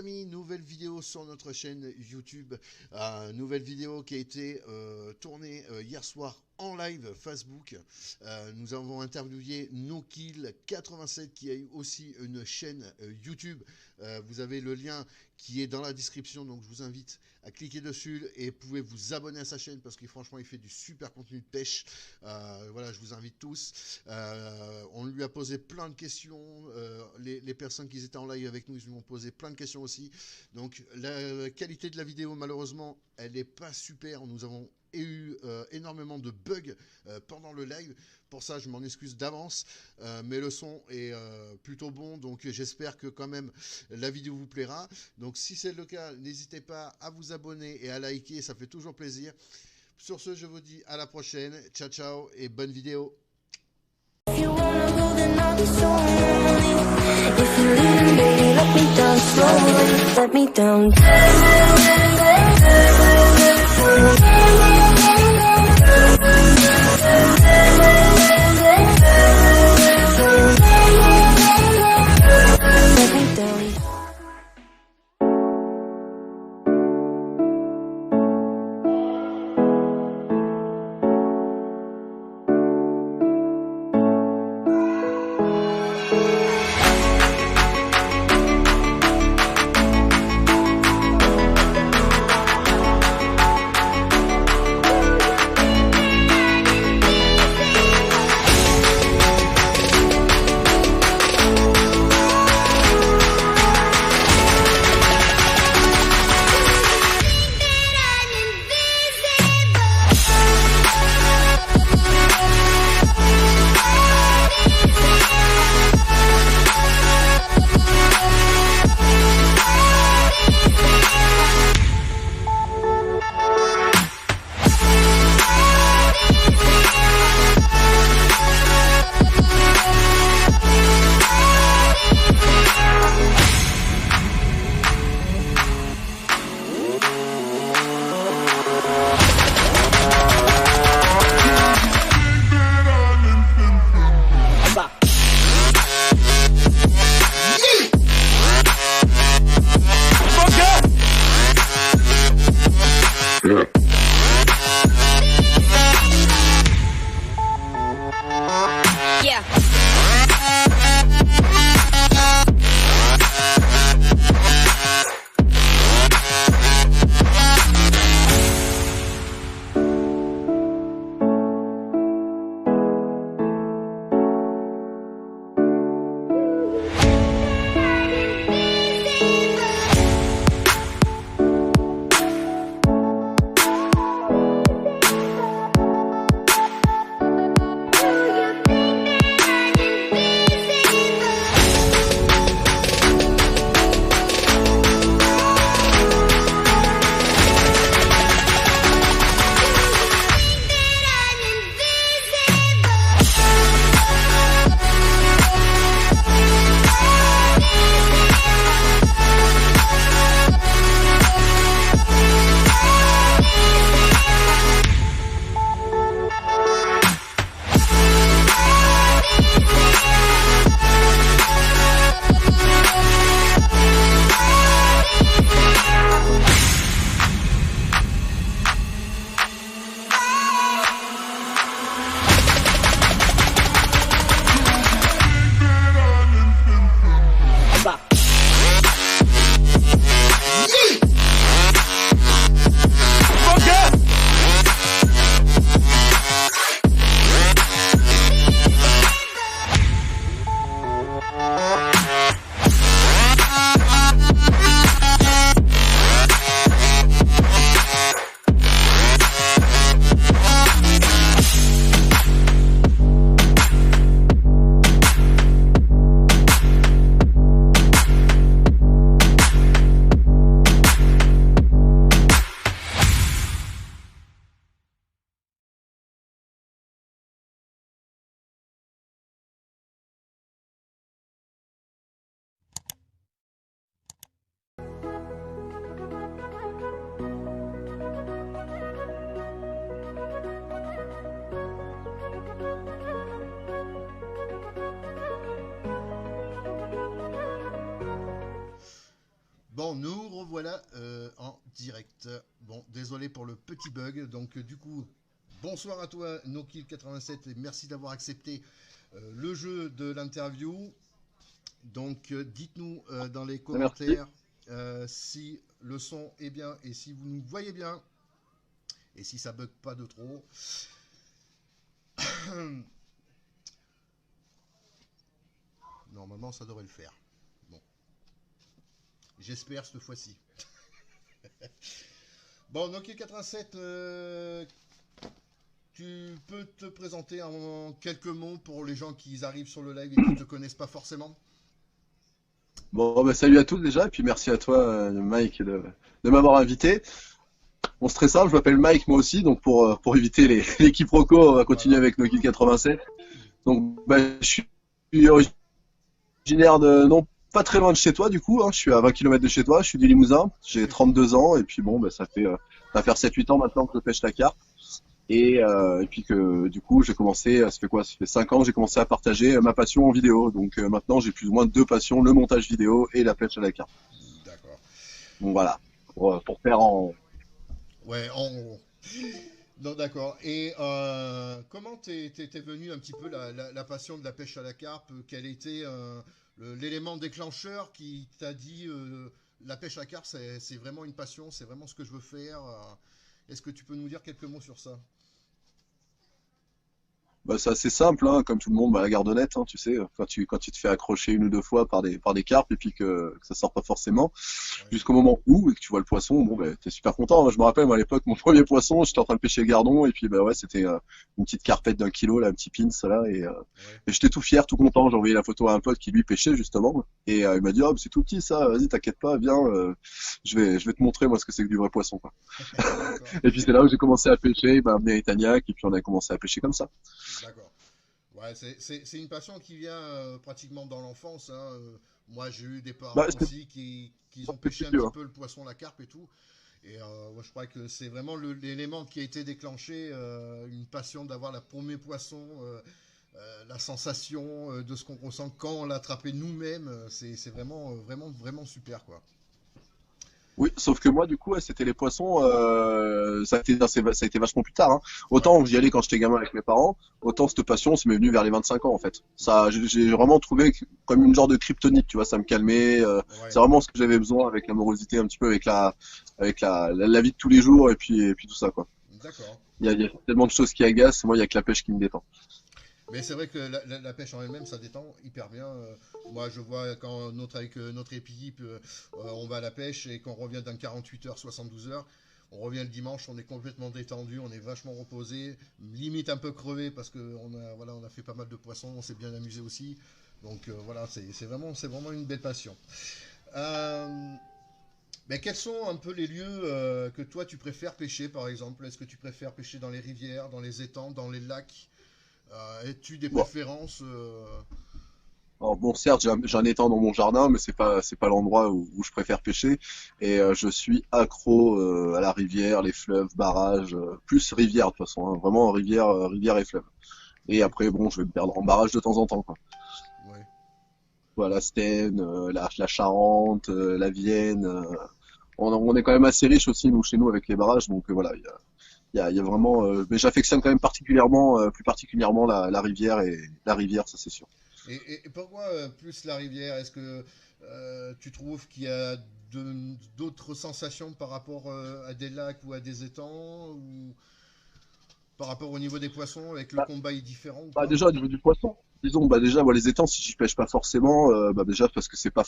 amis, nouvelle vidéo sur notre chaîne YouTube, nouvelle vidéo qui a été tournée hier soir en live Facebook. Nous avons interviewé NoKill87 qui a eu aussi une chaîne YouTube. Vous avez le lien qui est dans la description, donc je vous invite à cliquer dessus et vous pouvez vous abonner à sa chaîne parce que franchement il fait du super contenu de pêche. Voilà, je vous invite tous. On lui a posé plein de questions, les personnes qui étaient en live avec nous, ils lui ont posé plein de questions aussi. Donc la qualité de la vidéo malheureusement elle n'est pas super, nous avons eu énormément de bugs pendant le live. Pour ça je m'en excuse d'avance, mais le son est plutôt bon, donc j'espère que quand même la vidéo vous plaira. Donc si c'est le cas, n'hésitez pas à vous abonner et à liker, ça fait toujours plaisir. Sur ce, je vous dis à la prochaine, ciao ciao et bonne vidéo. direct. Bon, désolé pour le petit bug. Donc, du coup, bonsoir à toi, NoKill87, et merci d'avoir accepté le jeu de l'interview. Donc, dites-nous dans les Merci. commentaires si le son est bien et si vous nous voyez bien et si ça bug pas de trop. Normalement, ça devrait le faire. Bon, j'espère cette fois-ci. Bon, NoKill87, tu peux te présenter en quelques mots pour les gens qui arrivent sur le live et qui ne te connaissent pas forcément? Bon, bah, salut à tous déjà, et puis merci à toi, Mike, de m'avoir invité. Bon, c'est très simple, je m'appelle Mike moi aussi, donc pour éviter les quiproquos, on va continuer Voilà. avec Nokia 87. Donc, bah, je suis originaire de, non, pas très loin de chez toi, du coup, hein, je suis à 20 km de chez toi, je suis du Limousin, j'ai Ok. 32 ans, et puis bon, bah, ça va faire 7-8 ans maintenant que je pêche la carpe. Et puis que du coup j'ai commencé, ça fait quoi? Ça fait 5 ans que j'ai commencé à partager ma passion en vidéo. Donc maintenant j'ai plus ou moins deux passions, le montage vidéo et la pêche à la carpe. D'accord. Donc voilà, pour faire en... Ouais, en... Non, d'accord. Et comment t'es venu un petit peu la passion de la pêche à la carpe? Quel était l'élément déclencheur qui t'a dit la pêche à la carpe, c'est vraiment une passion, c'est vraiment ce que je veux faire. Est-ce que tu peux nous dire quelques mots sur ça? Bah, c'est assez simple, hein, comme tout le monde, bah, la gardonnette, hein, tu sais, quand tu te fais accrocher une ou deux fois par des carpes et puis que ça sort pas forcément, Ouais. jusqu'au moment où et que tu vois le poisson, bon, bah, t'es super content. Moi, je me rappelle, moi, à l'époque, mon premier poisson, j'étais en train de pêcher le gardon et puis bah ouais, c'était une petite carpette d'1 kilo, là, un petit pins là, Ouais. et j'étais tout fier, tout content. J'ai envoyé la photo à un pote qui lui pêchait justement et il m'a dit, oh, c'est tout petit ça, vas-y, t'inquiète pas, viens, je vais te montrer moi ce que c'est que du vrai poisson, quoi. D'accord. Et puis c'est là où j'ai commencé à pêcher, il m'a amené à Etagnac et puis on a commencé à pêcher comme ça. D'accord. Ouais, c'est une passion qui vient pratiquement dans l'enfance, hein. Moi, j'ai eu des Bah, parents aussi qui ont pêché c'est un vieux, petit hein. peu le poisson, la carpe et tout. Et moi, je crois que c'est vraiment l'élément qui a été déclenché, une passion d'avoir la premier poisson, la sensation de ce qu'on ressent quand on l'a attrapé nous-mêmes. C'est vraiment, vraiment, vraiment super, quoi. Oui, sauf que moi, du coup, ouais, c'était les poissons, ça a été vachement plus tard, hein. Ouais, Autant j'y allais quand j'étais gamin avec mes parents, autant cette passion, c'est m'est venu vers les 25 ans, en fait. Ça, j'ai vraiment trouvé comme une genre de kryptonite, tu vois, ça me calmait, ouais, c'est vraiment ce que j'avais besoin avec l'amorosité, un petit peu avec la vie de tous les jours, et puis tout ça, quoi. d'accord. Il y a tellement de choses qui agacent, moi, il y a que la pêche qui me détend. Mais c'est vrai que la pêche en elle-même, ça détend hyper bien. Moi, je vois quand avec notre équipe, on va à la pêche et qu'on revient d'un 48 heures, 72 heures, on revient le dimanche, on est complètement détendu, on est vachement reposé, limite un peu crevé parce qu'on a, voilà, on a fait pas mal de poissons, on s'est bien amusé aussi. Donc voilà, c'est vraiment une belle passion. Euh, mais quels sont un peu les lieux que toi tu préfères pêcher, par exemple? Est-ce que tu préfères pêcher dans les rivières, dans les étangs, dans les lacs? As-tu des Bon, préférences alors bon, certes, j'ai un étang dans mon jardin, mais c'est pas l'endroit où je préfère pêcher. Et je suis accro à la rivière, les fleuves, barrages, plus rivière de toute façon, hein, vraiment rivière, rivière et fleuve. Et Ouais, après, bon, je vais me perdre en barrage de temps en temps, quoi. ouais. Voilà, Seine, la Charente, la Vienne. On est quand même assez riche aussi, nous, chez nous, avec les barrages. Donc voilà, il y a vraiment. Mais j'affectionne quand même particulièrement, plus particulièrement la rivière et la rivière, ça c'est sûr. Et pourquoi plus la rivière? Est-ce que tu trouves qu'il y a d'autres sensations par rapport à des lacs ou à des étangs ou par rapport au niveau des poissons avec le combat est différent ou Bah pas? déjà au niveau du poisson, disons bah déjà moi les étangs si j'y pêche pas forcément, bah déjà parce que c'est pas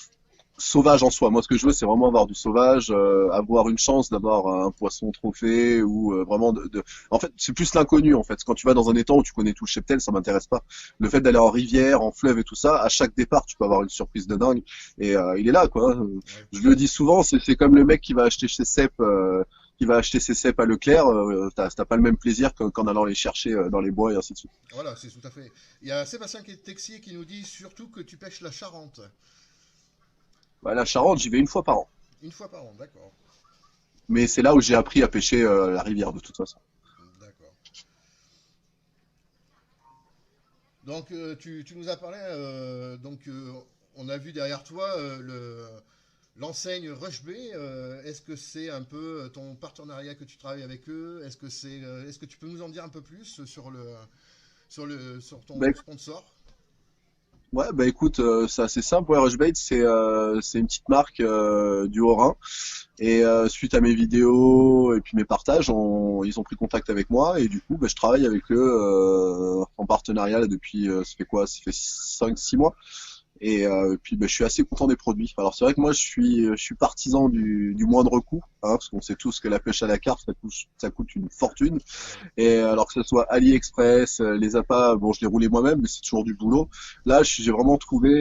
sauvage en soi. Moi ce que je veux c'est vraiment avoir du sauvage, avoir une chance d'avoir un poisson trophée ou vraiment En fait c'est plus l'inconnu en fait. Quand tu vas dans un étang où tu connais tout le cheptel, ça m'intéresse pas. Le fait d'aller en rivière, en fleuve et tout ça, à chaque départ tu peux avoir une surprise de dingue et il est là quoi. Ouais, Je le dis souvent, c'est comme le mec qui va acheter chez Cep. Qui va acheter ses cèpes à Leclerc, t'as pas le même plaisir qu'en allant les chercher dans les bois et ainsi de suite. voilà, c'est tout à fait. Il y a Sébastien qui est Texier qui nous dit surtout que tu pêches la Charente. Bah, la Charente, j'y vais une fois par an. Une fois par an, d'accord. Mais c'est là où j'ai appris à pêcher la rivière de toute façon. D'accord. Donc tu nous as parlé, donc on a vu derrière toi l'enseigne Rush B, est-ce que c'est un peu ton partenariat que tu travailles avec eux? Est-ce que tu peux nous en dire un peu plus sur Bah, ton sponsor? ouais, bah écoute, c'est assez simple. Ouais, Rushbait, c'est une petite marque du Haut-Rhin. Et suite à mes vidéos et puis mes partages, ils ont pris contact avec moi et du coup, bah, je travaille avec eux en partenariat là, depuis, ça fait quoi? Ça fait 5 6 mois. Et puis bah, je suis assez content des produits. Alors c'est vrai que moi je suis partisan du moindre coût, hein, parce qu'on sait tous que la pêche à la carpe ça coûte une fortune. Oui, Et alors que ce soit AliExpress, les appâts, bon, je les roulais moi-même, mais c'est toujours du boulot. Là, j'ai vraiment trouvé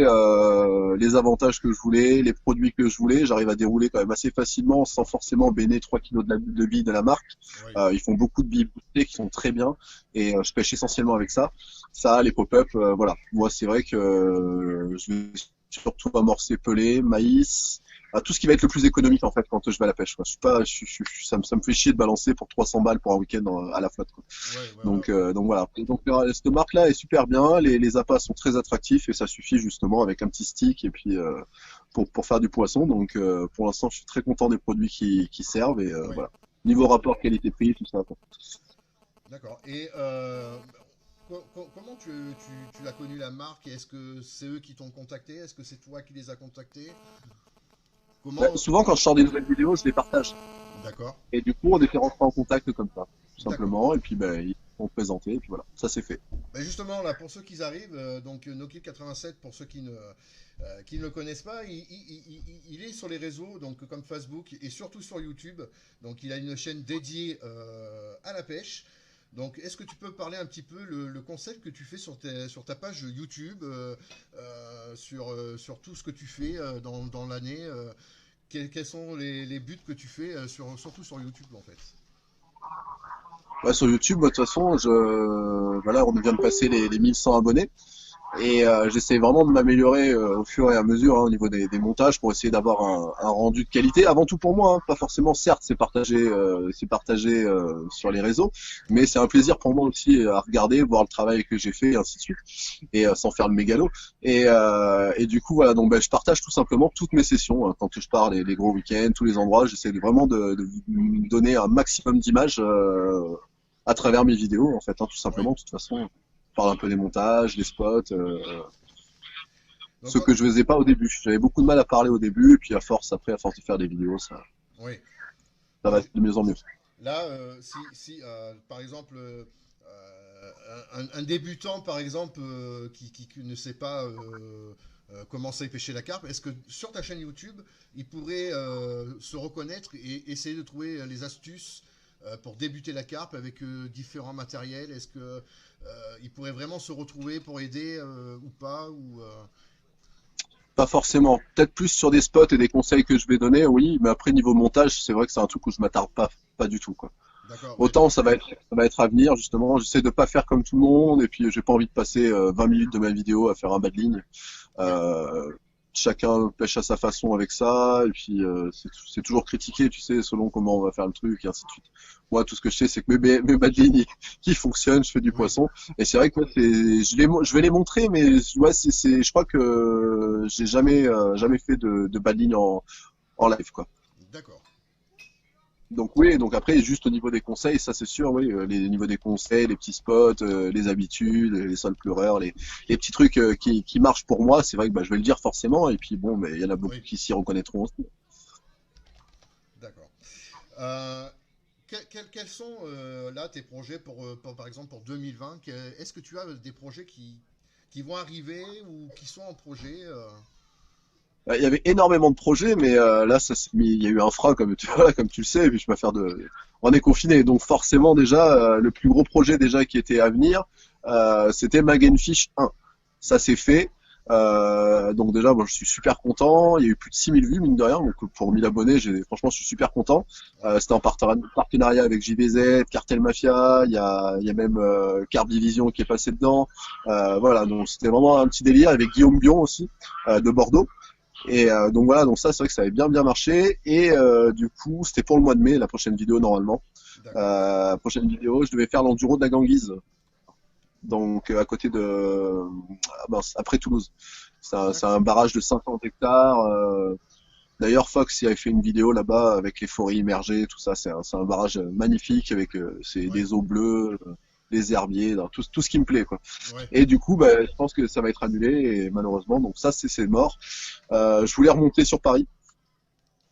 les avantages que je voulais, les produits que je voulais. J'arrive à dérouler quand même assez facilement, sans forcément béner 3 kilos de billes de la marque. oui, Ils font beaucoup de billes boostées qui sont très bien, et je pêche essentiellement avec ça. Ça, les pop-up, voilà. Moi, c'est vrai que je vais surtout amorcer pelé, maïs, tout ce qui va être le plus économique en fait quand je vais à la pêche, quoi. Je suis pas, ça me fait chier de balancer pour 300 balles pour un week-end à la flotte, quoi. oui, voilà, Donc voilà. Et donc cette marque-là est super bien, les appâts sont très attractifs et ça suffit justement avec un petit stick et puis pour faire du poisson. Donc pour l'instant, je suis très content des produits qui servent et oui, voilà. Niveau rapport qualité-prix, tout ça, quoi. d'accord. Et comment tu as connu la marque? Est-ce que c'est eux qui t'ont contacté? Est-ce que c'est toi qui les as contactés? Bah, Comment? souvent quand je sors des nouvelles vidéos, je les partage. D'accord, Et du coup, on est fait rentrer en contact comme ça, tout d'accord. simplement. Et puis ben ils sont présentés et puis voilà, ça c'est fait. Ben justement, là, pour ceux qui arrivent, donc Nokia 87, pour ceux qui ne le connaissent pas, il est sur les réseaux, donc comme Facebook et surtout sur YouTube. Donc il a une chaîne dédiée à la pêche. Donc est-ce que tu peux parler un petit peu le concept que tu fais sur ta page YouTube, sur tout ce que tu fais dans l'année, quels sont les buts que tu fais, surtout sur YouTube en fait? Ouais, sur YouTube, moi, de toute façon, voilà, on vient de passer les 1100 abonnés. Et j'essaie vraiment de m'améliorer au fur et à mesure, hein, au niveau des montages pour essayer d'avoir un rendu de qualité. Avant tout pour moi, hein, pas forcément. Certes, c'est partagé sur les réseaux, mais c'est un plaisir pour moi aussi à regarder, voir le travail que j'ai fait, et ainsi de suite, et sans faire le mégalo. Et du coup, voilà, donc ben, je partage tout simplement toutes mes sessions, hein, quand je pars les gros week-ends, tous les endroits. J'essaie vraiment de me donner un maximum d'images à travers mes vidéos, en fait, hein, tout Oui. simplement. De toute façon, je parle un peu des montages, des spots. Donc, Ce que je faisais pas au début. J'avais beaucoup de mal à parler au début, et puis à force de faire des vidéos, oui. ça Donc, va de mieux en mieux. là, si par exemple, un débutant, par exemple, qui ne sait pas comment ça pêcher la carpe, est-ce que sur ta chaîne YouTube, il pourrait se reconnaître et essayer de trouver les astuces pour débuter la carpe avec différents matériels? Est-ce que il pourrait vraiment se retrouver pour aider ou pas Pas forcément. Peut-être plus sur des spots et des conseils que je vais donner, oui, mais après niveau montage, c'est vrai que c'est un truc où je m'attarde pas du tout, quoi. D'accord, ouais, Autant ça va être à venir, justement. J'essaie de pas faire comme tout le monde, et puis j'ai pas envie de passer 20 minutes de ma vidéo à faire un bas de ligne. oui, Euh, Chacun pêche à sa façon avec ça, et puis c'est toujours critiqué, tu sais, selon comment on va faire le truc, et ainsi de suite. Moi, tout ce que je sais, c'est que mes bas de ligne, qui fonctionnent, je fais du oui, poisson, et c'est vrai que ouais, je vais les montrer, mais ouais, je crois que j'ai jamais fait de bas de ligne en live, quoi. d'accord. Donc oui, donc après, juste au niveau des conseils, ça c'est sûr, oui, les niveaux des conseils, les petits spots, les habitudes, les sols pleureurs, les petits trucs qui marchent pour moi, c'est vrai que bah, je vais le dire forcément, et puis bon, mais il y en a beaucoup Oui, qui s'y reconnaîtront aussi. d'accord. Euh, quels sont là tes projets par exemple pour 2020? Est-ce que tu as des projets qui vont arriver ou qui sont en projet Il y avait énormément de projets, mais là, il y a eu un frein, comme tu, voilà, comme tu le sais, et puis je préfère on est confiné, donc forcément déjà, le plus gros projet déjà qui était à venir, c'était Magenfish 1. Ça c'est fait. Donc déjà, moi, je suis super content. Il y a eu plus de 6000 vues, mine de rien. Donc pour 1000 abonnés, franchement, je suis super content. Oui, C'était en partenariat avec JVZ, Cartel Mafia. Il y a même Carp Division qui est passé dedans. Voilà, donc c'était vraiment un petit délire avec Guillaume Bion aussi, de Bordeaux. Et donc voilà, donc ça c'est vrai que ça avait bien bien marché. Et du coup, c'était pour le mois de mai, la prochaine vidéo normalement. d'accord. Prochaine vidéo, je devais faire l'enduro de la Ganguise, donc à côté de, ah mince, après Toulouse. C'est un D'accord. barrage de 50 hectares. D'ailleurs, Fox il avait fait une vidéo là-bas avec les forêts immergées, tout ça. C'est un barrage magnifique avec Ouais, des eaux bleues, des herbiers, non, tout ce qui me plaît, quoi. ouais, Et du coup, bah, je pense que ça va être annulé, et malheureusement, donc ça, c'est mort. Je voulais remonter sur Paris.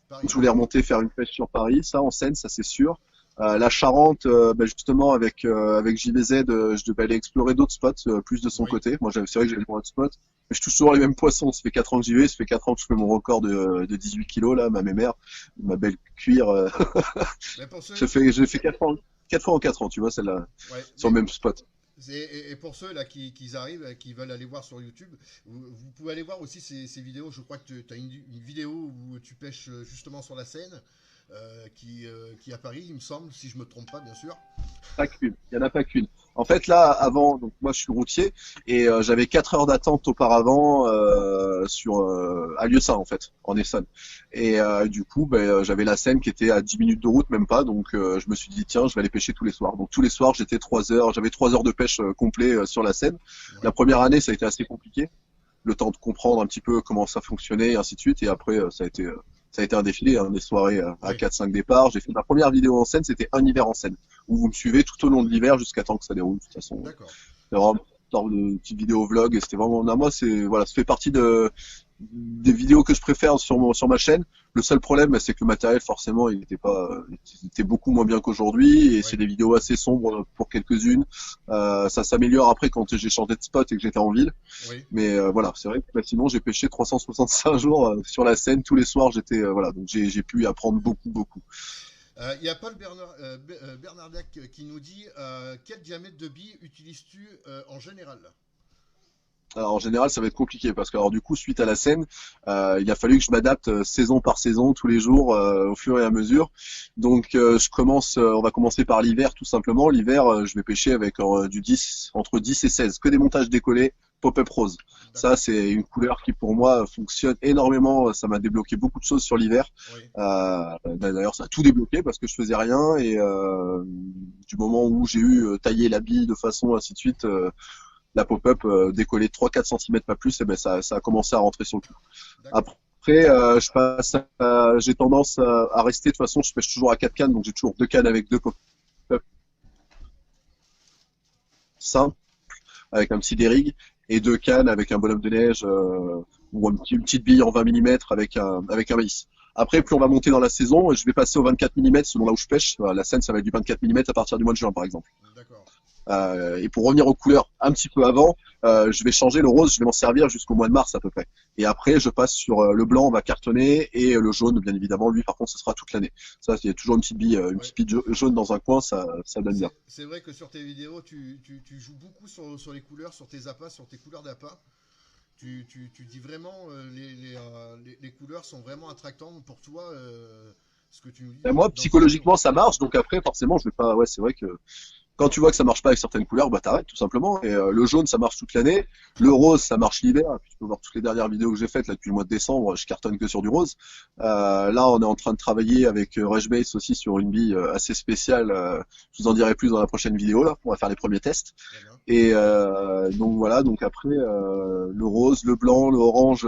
Paris, Je voulais remonter faire une pêche sur Paris, ça en Seine, ça c'est sûr. La Charente, bah, justement avec JVZ, je devais aller explorer d'autres spots, plus de son oui, côté. Moi, c'est vrai que j'avais mon spot, mais je touche toujours les mêmes poissons. Ça fait 4 ans que j'y vais, ça fait 4 ans que je fais mon record de 18 kilos là, ma mémère, ma belle cuir. mais pour ceux, J'ai fait 4 fois en 4 ans, tu vois, celle-là, ouais, sur le même spot. et pour ceux là qui arrivent, qui veulent aller voir sur YouTube, vous pouvez aller voir aussi ces vidéos. Je crois que tu as une vidéo où tu pêches justement sur la Seine, qui est à Paris, il me semble, si je me trompe pas, bien sûr. Pas qu'une. Il n'y en a pas qu'une. En fait, là, avant, donc moi, je suis routier et j'avais 4 heures d'attente auparavant à Lieusaint, en fait, en Essonne. Et du coup, ben, j'avais la Seine qui était à 10 minutes de route, même pas. Donc, je me suis dit, tiens, je vais aller pêcher tous les soirs. Donc, tous les soirs, j'avais 3 heures de pêche complet sur la Seine. La Ouais, première année, ça a été assez compliqué, le temps de comprendre un petit peu comment ça fonctionnait, et ainsi de suite. Et après, ça a été un défilé, hein, des soirées à ouais, 4-5 départs. J'ai fait ma première vidéo en scène, c'était un hiver en scène, où vous me suivez tout au long de l'hiver jusqu'à temps que ça déroule. De toute façon, d'accord. c'est vraiment une sorte de petite vidéo vlog, et c'était vraiment, à moi, voilà, ça fait partie des vidéos que je préfère sur ma chaîne. Le seul problème, c'est que le matériel, forcément, il était beaucoup moins bien qu'aujourd'hui, et c'est Ouais, des vidéos assez sombres pour quelques-unes. Ça s'améliore après quand j'ai changé de spot et que j'étais en ville. oui. Mais voilà, c'est vrai que bah, sinon j'ai pêché 365 jours sur la Seine tous les soirs. Voilà, donc j'ai pu y apprendre beaucoup. Il y a Paul Bernardac qui nous dit quel diamètre de bille utilises-tu en général? Alors en général, ça va être compliqué parce que alors du coup, suite à la Seine, il a fallu que je m'adapte saison par saison, tous les jours, au fur et à mesure. Donc on va commencer par l'hiver tout simplement. L'hiver, je vais pêcher avec entre 10 et 16, que des montages décollés, pop-up rose. Ça, D'accord. c'est une couleur qui pour moi fonctionne énormément. Ça m'a débloqué beaucoup de choses sur l'hiver. Oui. D'ailleurs, ça a tout débloqué parce que je faisais rien et du moment où j'ai eu taillé la bille de façon ainsi de suite. La pop-up décollée de 3-4 cm pas plus, et ben ça a commencé à rentrer sur le coup. D'accord. Après, j'ai tendance à rester, de toute façon, je pêche toujours à 4 cannes, donc j'ai toujours 2 cannes avec 2 pop-up simples, avec un petit dérigue, et 2 cannes avec un bonhomme de neige ou une petite bille en 20 mm avec un maïs. Après, plus on va monter dans la saison, je vais passer au 24 mm selon là où je pêche. La Seine, ça va être du 24 mm à partir du mois de juin, par exemple. D'accord. Et pour revenir aux couleurs un petit peu avant, je vais changer le rose, je vais m'en servir jusqu'au mois de mars à peu près. Et après, je passe sur le blanc, on va cartonner, et le jaune, bien évidemment, lui, par contre, ce sera toute l'année. Ça, il y a toujours une Ouais. petite bille jaune dans un coin, ça donne bien. C'est vrai que sur tes vidéos, tu joues beaucoup sur les couleurs, sur tes appâts, sur tes couleurs d'appât. Tu dis vraiment les couleurs sont vraiment attractantes pour toi, ce que tu nous dis Et moi, dans tes vidéos. psychologiquement, ça marche, donc après, forcément, je vais pas. Ouais, c'est vrai que quand tu vois que ça marche pas avec certaines couleurs, bah t'arrêtes tout simplement. Et le jaune, ça marche toute l'année. Le rose, ça marche l'hiver. Tu peux voir toutes les dernières vidéos que j'ai faites là depuis le mois de décembre. Je cartonne que sur du rose. Là, on est en train de travailler avec Base aussi sur une bille assez spéciale. Je vous en dirai plus dans la prochaine vidéo. Là, on va faire les premiers tests. Très bien. Et donc voilà. Donc après, le rose, le blanc, le orange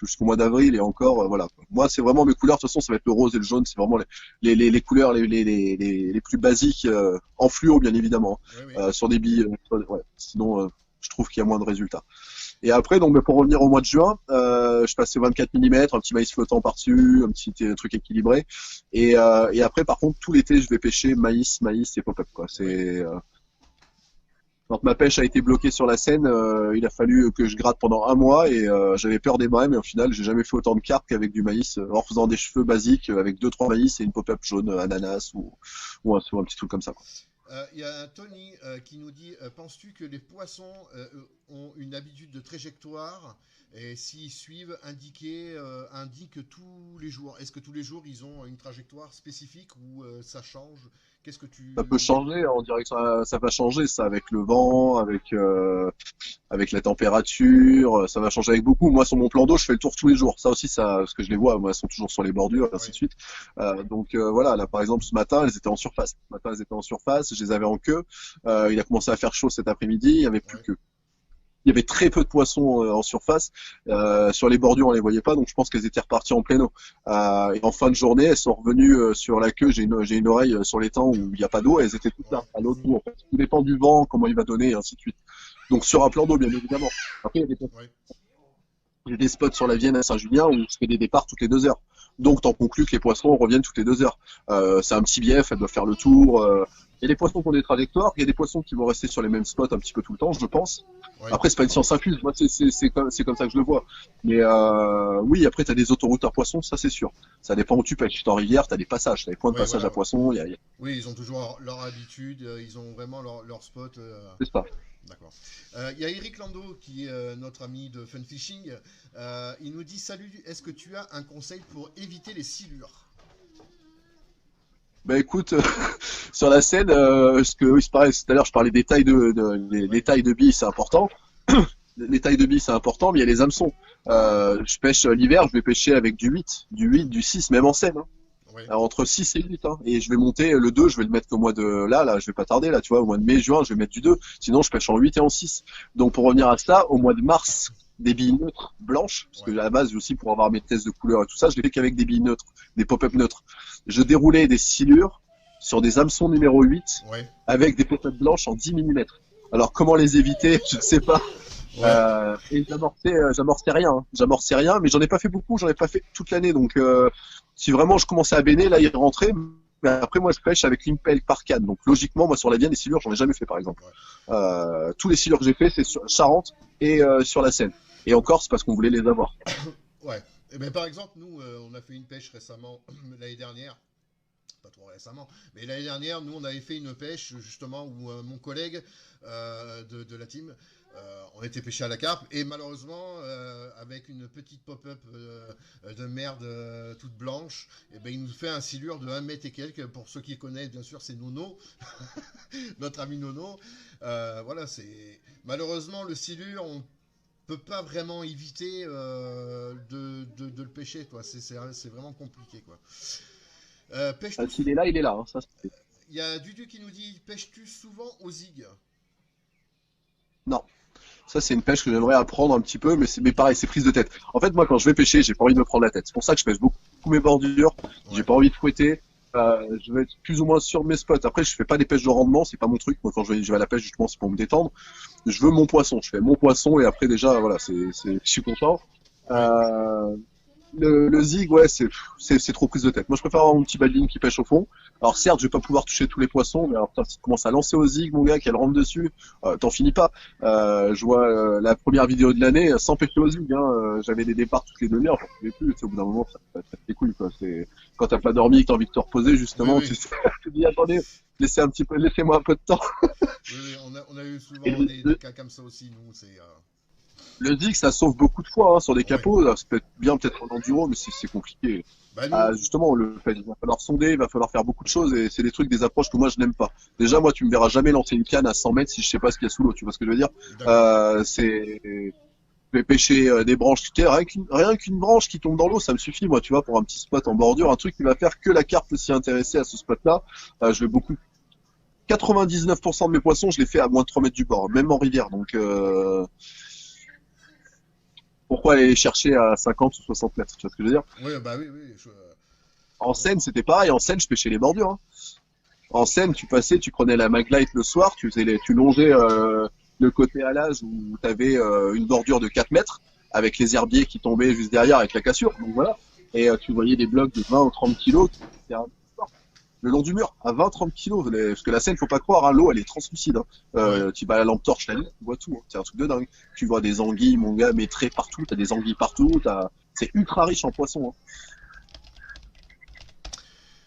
jusqu'au mois d'avril et encore. Voilà. Moi, c'est vraiment mes couleurs. De toute façon, ça va être le rose et le jaune. C'est vraiment les couleurs les plus basiques en fluo bien évidemment Oui, oui. sur des billes ouais. Sinon je trouve qu'il y a moins de résultats. Et après donc pour revenir au mois de juin, je passais 24 mm, un petit maïs flottant par-dessus, un petit truc équilibré et après par contre tout l'été je vais pêcher maïs et pop-up quoi. Oui. Quand ma pêche a été bloquée sur la Seine, il a fallu que je gratte pendant un mois et j'avais peur des brèmes, mais au final j'ai jamais fait autant de cartes qu'avec du maïs, en faisant des cheveux basiques avec 2-3 maïs et une pop-up jaune ananas ou un petit truc comme ça, quoi. Il y a Tony qui nous dit penses-tu que les poissons ont une habitude de trajectoire et s'ils suivent indiquent tous les jours? Est-ce que tous les jours ils ont une trajectoire spécifique ou ça change? Qu'est-ce que Ça peut tu. changer, on dirait que ça va changer, ça avec le vent, avec la température, ça va changer avec beaucoup. Moi, sur mon plan d'eau, je fais le tour tous les jours. Ça aussi, ça, parce que je les vois, moi, elles sont toujours sur les bordures, et ainsi Oui, de suite. Donc voilà, là, par exemple, ce matin, elles étaient en surface. Ce matin, elles étaient en surface, je les avais en queue. Il a commencé à faire chaud cet après-midi, il n'y avait plus oui. que. il y avait très peu de poissons en surface. Sur les bordures, on les voyait pas, donc je pense qu'elles étaient reparties en plein eau. Et en fin de journée, elles sont revenues sur la queue. J'ai une oreille sur l'étang où il n'y a pas d'eau, et elles étaient toutes là, à l'autre bout. En fait. Tout dépend du vent, comment il va donner, et ainsi de suite. Donc sur un plan d'eau, bien évidemment. Après, Ouais. il y a des spots sur la Vienne à Saint-Julien où je fais des départs toutes les 2 heures. Donc t'en conclus que les poissons reviennent toutes les 2 heures. C'est un petit bief, elles doivent faire le tour. Il y a des poissons qui ont des trajectoires, il y a des poissons qui vont rester sur les mêmes spots un petit peu tout le temps, je pense. Ouais. Après, c'est pas une science infuse, moi c'est comme ça que je le vois. Mais oui, après t'as des autoroutes à poissons, ça c'est sûr. Ça dépend où tu pêches. Si t'es en rivière, t'as des passages, t'as des points de Ouais, passage à voilà. poissons, Oui, ils ont toujours leur habitude, ils ont vraiment leur spot. c'est ça. D'accord. Il y a Eric Lando qui est notre ami de Fun Fishing. Il nous dit salut, est-ce que tu as un conseil pour éviter les silures? Bah écoute, sur la scène, parce que oui, c'est pareil, tout à l'heure je parlais des tailles les tailles de billes, c'est important. Les tailles de billes, c'est important, mais il y a les hameçons. Je pêche l'hiver, je vais pêcher avec du 6, même en scène. Hein. Ouais. Alors, entre 6 et 8, hein. Et je vais monter le 2, je vais le mettre qu'au mois de là, je vais pas tarder, là, tu vois, au mois de mai, juin, je vais mettre du 2. Sinon, je pêche en 8 et en 6. Donc, pour revenir à ça, au mois de mars, des billes neutres, blanches, parce que Ouais. à la base, aussi, pour avoir mes tests de couleurs et tout ça, je l'ai fait qu'avec des billes neutres, des pop-up neutres. Je déroulais des silures sur des hameçons numéro 8 Ouais. avec des pop-up blanches en 10 millimètres. Alors, comment les éviter? Je ne sais pas. Ouais. Et j'amorçais rien, hein. J'amorçais rien, mais j'en ai pas fait beaucoup, j'en ai pas fait toute l'année. Donc, si vraiment je commençais à baigner, là, il rentrait. Mais après, moi, je pêche avec l'impel par canne. Donc, logiquement, moi, sur la Vienne, les silures, j'en ai jamais fait, par exemple. Ouais. Tous les silures que j'ai fait, c'est sur Charente et sur la Seine. Et encore, c'est parce qu'on voulait les avoir. Ouais. Et ben, par exemple, nous, on a fait une pêche récemment, l'année dernière. Pas trop récemment, mais l'année dernière, nous, on avait fait une pêche, justement, où mon collègue de la team, on était pêché à la carpe, et malheureusement, avec une petite pop-up de merde toute blanche, et ben, il nous fait un silure de 1 mètre et quelques. Pour ceux qui connaissent, bien sûr, c'est Nono, notre ami Nono. Voilà, c'est. Malheureusement, le silure, on peut pas vraiment éviter de le pêcher, quoi. C'est vraiment compliqué, quoi. Pêches-tu S'il est là, il est là. Hein. Ça, Il y a Dudu qui nous dit pêches-tu souvent au zig? non. Ça, c'est une pêche que j'aimerais apprendre un petit peu, mais pareil, c'est prise de tête. En fait, moi, quand je vais pêcher, j'ai pas envie de me prendre la tête. C'est pour ça que je pêche beaucoup mes bordures. J'ai Ouais, pas envie de fouetter. Je vais être plus ou moins sûr de mes spots. Après, je fais pas des pêches de rendement, c'est pas mon truc. Moi, quand je vais à la pêche, justement, c'est pour me détendre. Je veux mon poisson. Je fais mon poisson et après, déjà, voilà, je suis content. ouais, Euh, le zig, ouais, c'est trop prise de tête. Moi, je préfère avoir mon petit badling qui pêche au fond. Alors, certes, je vais pas pouvoir toucher tous les poissons, mais alors, putain, si tu commences à lancer au zig, mon gars, qu'elle rentre dessus, t'en finis pas. Je vois la première vidéo de l'année sans pêcher au zig. Hein, j'avais des départs toutes les demi-heures, j'en pouvais plus. Tu sais, au bout d'un moment, ça te fait les couilles, quoi. C'est quand t'as pas dormi, que t'as envie de te reposer, oui, justement, oui, tu te dis, attendez, laissez-moi un peu de temps. oui, oui, on a eu Et souvent des cas comme ça aussi, nous. le zig, ça sauve beaucoup de fois hein, sur des Ouais. capots. Ça peut être bien peut-être en enduro, mais c'est compliqué. Bah, nous, Justement, le fait, il va falloir sonder, il va falloir faire beaucoup de choses et c'est des trucs, des approches que moi je n'aime pas. Déjà, moi, tu me verras jamais lancer une canne à 100 mètres si je sais pas ce qu'il y a sous l'eau, tu vois ce que je veux dire? d'accord. Je vais pêcher des branches, tu sais, rien qu'une branche qui tombe dans l'eau, ça me suffit, moi, tu vois, pour un petit spot en bordure, un truc qui va faire que la carpe peut s'y intéresser à ce spot-là. Je vais beaucoup, 99% de mes poissons, je les fais à moins de 3 mètres du bord, même en rivière, donc pourquoi aller les chercher à 50 ou 60 mètres, tu vois ce que je veux dire? Oui, bah oui, oui. En Seine, c'était pareil. En Seine, je pêchais les bordures. Hein. En Seine, tu passais, tu prenais la maglite le soir, tu longeais le côté à l'âge où tu avais une bordure de 4 mètres avec les herbiers qui tombaient juste derrière avec la cassure. Donc voilà. Et tu voyais des blocs de 20 ou 30 kilos qui étaient le long du mur à 20-30 kilos. Parce que la Seine, faut pas croire, hein, l'eau elle est translucide. Hein. Ouais. Tu vas à la lampe torche la nuit, tu vois tout. Hein. C'est un truc de dingue. Tu vois des anguilles, mon gars, métrées partout. T'as des anguilles partout. C'est ultra riche en poissons. Hein.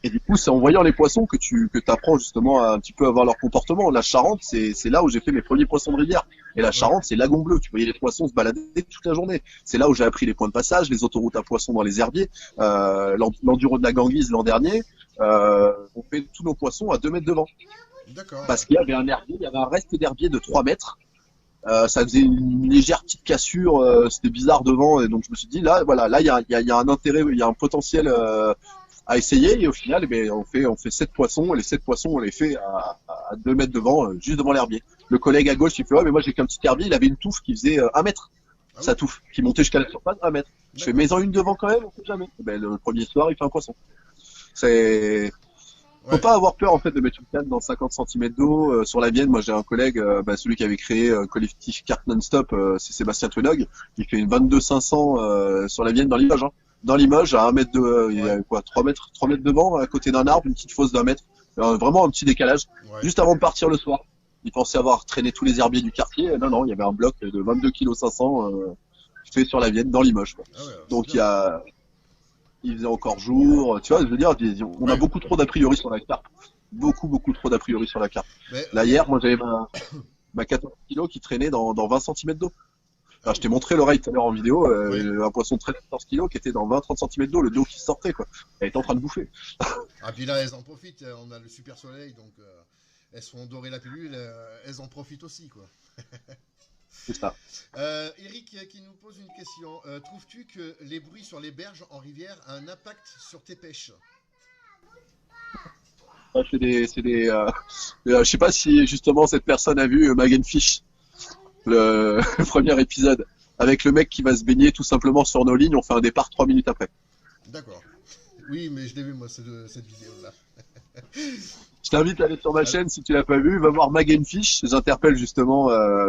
Et du coup, c'est en voyant les poissons que t'apprends justement à un petit peu avoir leur comportement. La Charente, c'est là où j'ai fait mes premiers poissons de rivière. Et la Ouais. Charente, c'est lagon bleu. Tu voyais les poissons se balader toute la journée. C'est là où j'ai appris les points de passage, les autoroutes à poissons dans les herbiers, l'enduro de la Ganguise l'an dernier. On fait tous nos poissons à 2 mètres devant. D'accord, Parce qu'il y avait un herbier, il y avait un reste d'herbier de 3 mètres. Ça faisait une légère petite cassure, c'était bizarre devant. Et donc je me suis dit, là, voilà, là, il y a un intérêt, il y a un potentiel à essayer et au final on fait 7 poissons et les 7 poissons on les fait à 2 mètres devant juste devant l'herbier Le collègue à gauche, il fait ouais, mais moi j'ai qu'un petit herbier, il avait une touffe qui faisait 1 mètre. Ah oui, Sa touffe, qui montait jusqu'à la surface, 1 mètre. Je fais, d'accord. mets-en une devant quand même, on sait jamais. Ben, le premier soir, il fait un poisson. C'est, faut Ouais, pas avoir peur, en fait, de mettre une canne dans 50 centimètres d'eau. Sur la Vienne, moi, j'ai un collègue, celui qui avait créé collectif Carte Non-Stop, c'est Sébastien Twenog. Il fait une 22 500 sur la Vienne dans Limoges, hein. Dans Limoges, à 1 mètre il y ouais, a quoi, 3 mètres devant, à côté d'un arbre, une petite fosse d'1 mètre. Vraiment un petit décalage. ouais. Juste avant de partir le soir. Il pensait avoir traîné tous les herbiers du quartier. Non, non, il y avait un bloc de 22,5 kg fait sur la Vienne, dans Limoges, quoi. Ah ouais, c'est Donc bien. il faisait encore jour. Tu vois, je veux dire, on a Ouais, beaucoup trop d'a priori sur la carte. Beaucoup, beaucoup trop d'a priori sur la carte. mais Là, hier, moi, j'avais ma 14 kilos qui traînait dans 20 centimètres d'eau. ah Alors, je oui, t'ai montré l'oreille tout à l'heure en vidéo, oui. un poisson de 13-14 kilos qui était dans 20-30 centimètres d'eau, le dos qui sortait, quoi. Elle était en train de bouffer. Ah, puis là, elles en profitent. On a le super soleil, donc elles se font dorer la pilule. Elles en profitent aussi, quoi. C'est ça. Eric qui nous pose une question. Trouves-tu que les bruits sur les berges en rivière a un impact sur tes pêches? Ouais, je sais pas si justement cette personne a vu Magenfish, le premier épisode, avec le mec qui va se baigner tout simplement sur nos lignes. On fait un départ 3 minutes après. D'accord. Oui, mais je l'ai vu, moi, cette vidéo-là. Je t'invite à aller sur ma Ah, chaîne si tu l'as pas vu. Va voir Magenfish. J'interpelle justement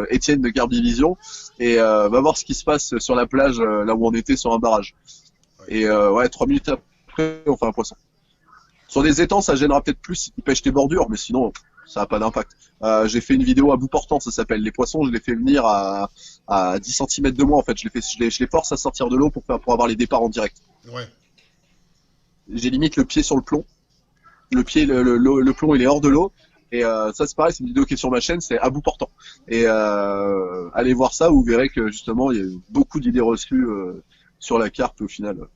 Étienne de Garbivision et va voir ce qui se passe sur la plage là où on était sur un barrage. ouais. Et ouais, 3 minutes après, on fait un poisson. Sur des étangs, ça gênera peut-être plus si tu pêches tes bordures, mais sinon, ça n'a pas d'impact. J'ai fait une vidéo à bout portant, ça s'appelle. Les poissons, je les fais venir à 10 centimètres de moi, en fait. Je les force à sortir de l'eau pour avoir les départs en direct. Ouais. J'ai limite le pied sur le plomb. Le pied, le plomb, il est hors de l'eau. Et ça, c'est pareil, c'est une vidéo qui est sur ma chaîne, c'est à bout portant. Et allez voir ça, vous verrez que justement, il y a eu beaucoup d'idées reçues sur la carpe. Au final,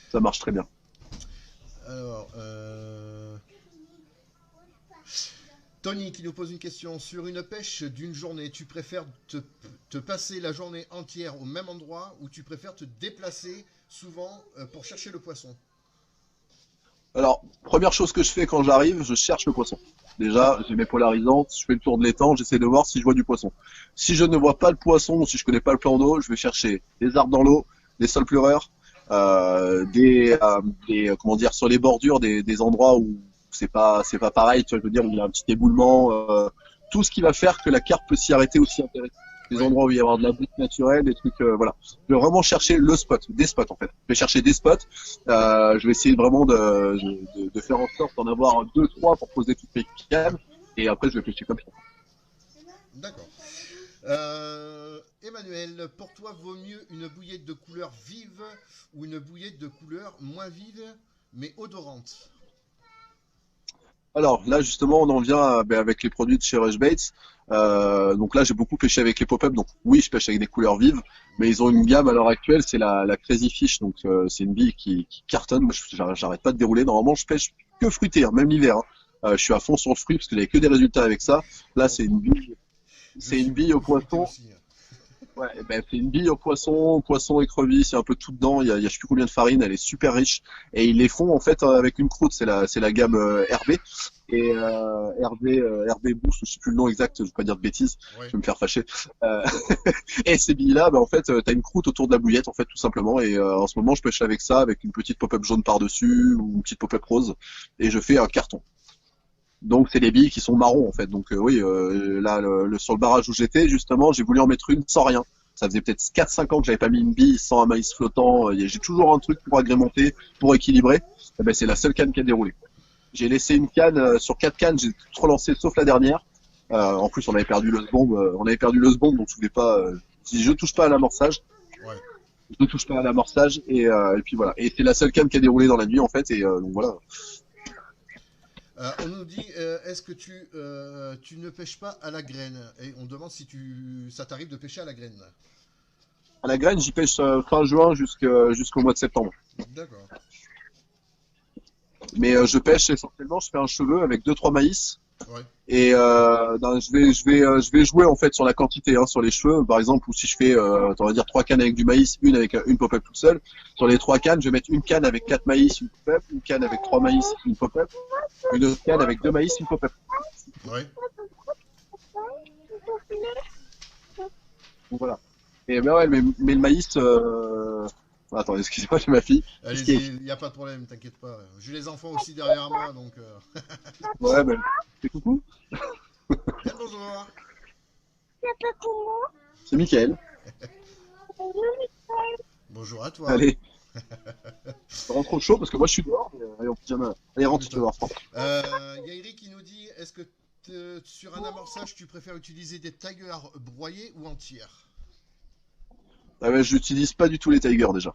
ça marche très bien. Alors, Tony qui nous pose une question. Sur une pêche d'une journée, tu préfères te passer la journée entière au même endroit ou tu préfères te déplacer souvent pour chercher le poisson? Alors, première chose que je fais quand j'arrive, je cherche le poisson. Déjà, j'ai mes polarisantes, je fais le tour de l'étang, j'essaie de voir si je vois du poisson. Si je ne vois pas le poisson, si je connais pas le plan d'eau, je vais chercher des arbres dans l'eau, des sols pleureurs, comment dire, sur les bordures, des endroits où c'est pas pareil, tu vois, je veux dire, où il y a un petit éboulement, tout ce qui va faire que la carpe peut s'y arrêter aussi intéressant. Des Oui. endroits où il va y avoir de la boue naturelle, des trucs, voilà. Je vais vraiment chercher le spot, des spots en fait. Je vais chercher des spots. Je vais essayer vraiment de faire en sorte d'en avoir 2, 3 pour poser toutes mes cannes. Et après, je vais pêcher comme ça. D'accord. Emmanuel, pour toi, vaut mieux une bouillette de couleur vive ou une bouillette de couleur moins vive mais odorante? Alors là, justement, on en vient avec les produits de chez Rush Baits. Donc là, j'ai beaucoup pêché avec les pop-up. Donc oui, je pêche avec des couleurs vives, mais ils ont une gamme à l'heure actuelle, c'est la Crazy Fish. Donc c'est une bille qui cartonne. Moi, j'arrête pas de dérouler. Normalement, je pêche que fruité, hein, même l'hiver, hein. Je suis à fond sur le fruit parce que j'avais que des résultats avec ça. Là, Bon, je c'est une suis bille au beaucoup fruité poisson. aussi, hein. Ouais, ben, c'est une bille au poisson, écrevisse, il y a un peu tout dedans, il y a je sais plus combien de farine, elle est super riche. Et ils les font en fait avec une croûte, c'est la gamme RB. Et RB Boost, je sais plus le nom exact, je vais pas dire de bêtises, je Ouais, vais me faire fâcher. Euh, et ces billes-là, ben, en fait, t'as une croûte autour de la bouillette, en fait, tout simplement. Et en ce moment, je pêche avec ça, avec une petite pop-up jaune par-dessus, ou une petite pop-up rose, et je fais un carton. Donc c'est des billes qui sont marrons en fait. Donc oui, là sur le barrage où j'étais justement, j'ai voulu en mettre une sans rien. Ça faisait peut-être 4-5 ans que j'avais pas mis une bille sans un maïs flottant. J'ai toujours un truc pour agrémenter, pour équilibrer. Eh ben, c'est la seule canne qui a déroulé. J'ai laissé une canne sur 4 cannes, j'ai tout relancé sauf la dernière. En plus on avait perdu le sbomb, donc je voulais pas. Si je touche pas à l'amorçage, ouais. je ne touche pas à l'amorçage et puis voilà. Et c'est la seule canne qui a déroulé dans la nuit en fait et donc voilà. On nous dit, est-ce que tu ne pêches pas à la graine? Et on demande si ça t'arrive de pêcher à la graine. À la graine, j'y pêche fin juin jusqu'au mois de septembre. D'accord. Mais je pêche essentiellement, je fais un cheveu avec 2-3 maïs Ouais. et je vais jouer en fait sur la quantité, hein, sur les cheveux. Par exemple, ou si je fais, on va dire 3 cannes avec du maïs, une avec une pop-up toute seule. Sur les 3 cannes, je vais mettre une canne avec 4 maïs, une pop-up, une canne avec 3 maïs, une pop-up, une autre canne avec 2 maïs, une pop-up. Ouais. Donc voilà. Et ben ouais, mais le maïs, attends, excusez-moi, j'ai ma fille. Qu'est-ce qui Allez-y, est... il n'y a pas de problème, t'inquiète pas. J'ai les enfants aussi derrière moi, donc. Ouais, ben, c'est coucou. Bien le bonjour. C'est Mickaël. Bonjour à toi. Allez, ça rend trop chaud parce que moi je suis dehors. Mais, allez, en pyjama. Allez, Tu rentre, tu vas m'étonnes. voir. Y a Eric qui nous dit, est-ce que sur un amorçage, tu préfères utiliser des tigers broyés ou entières? Ah ouais, j'utilise pas du tout les Tigers déjà.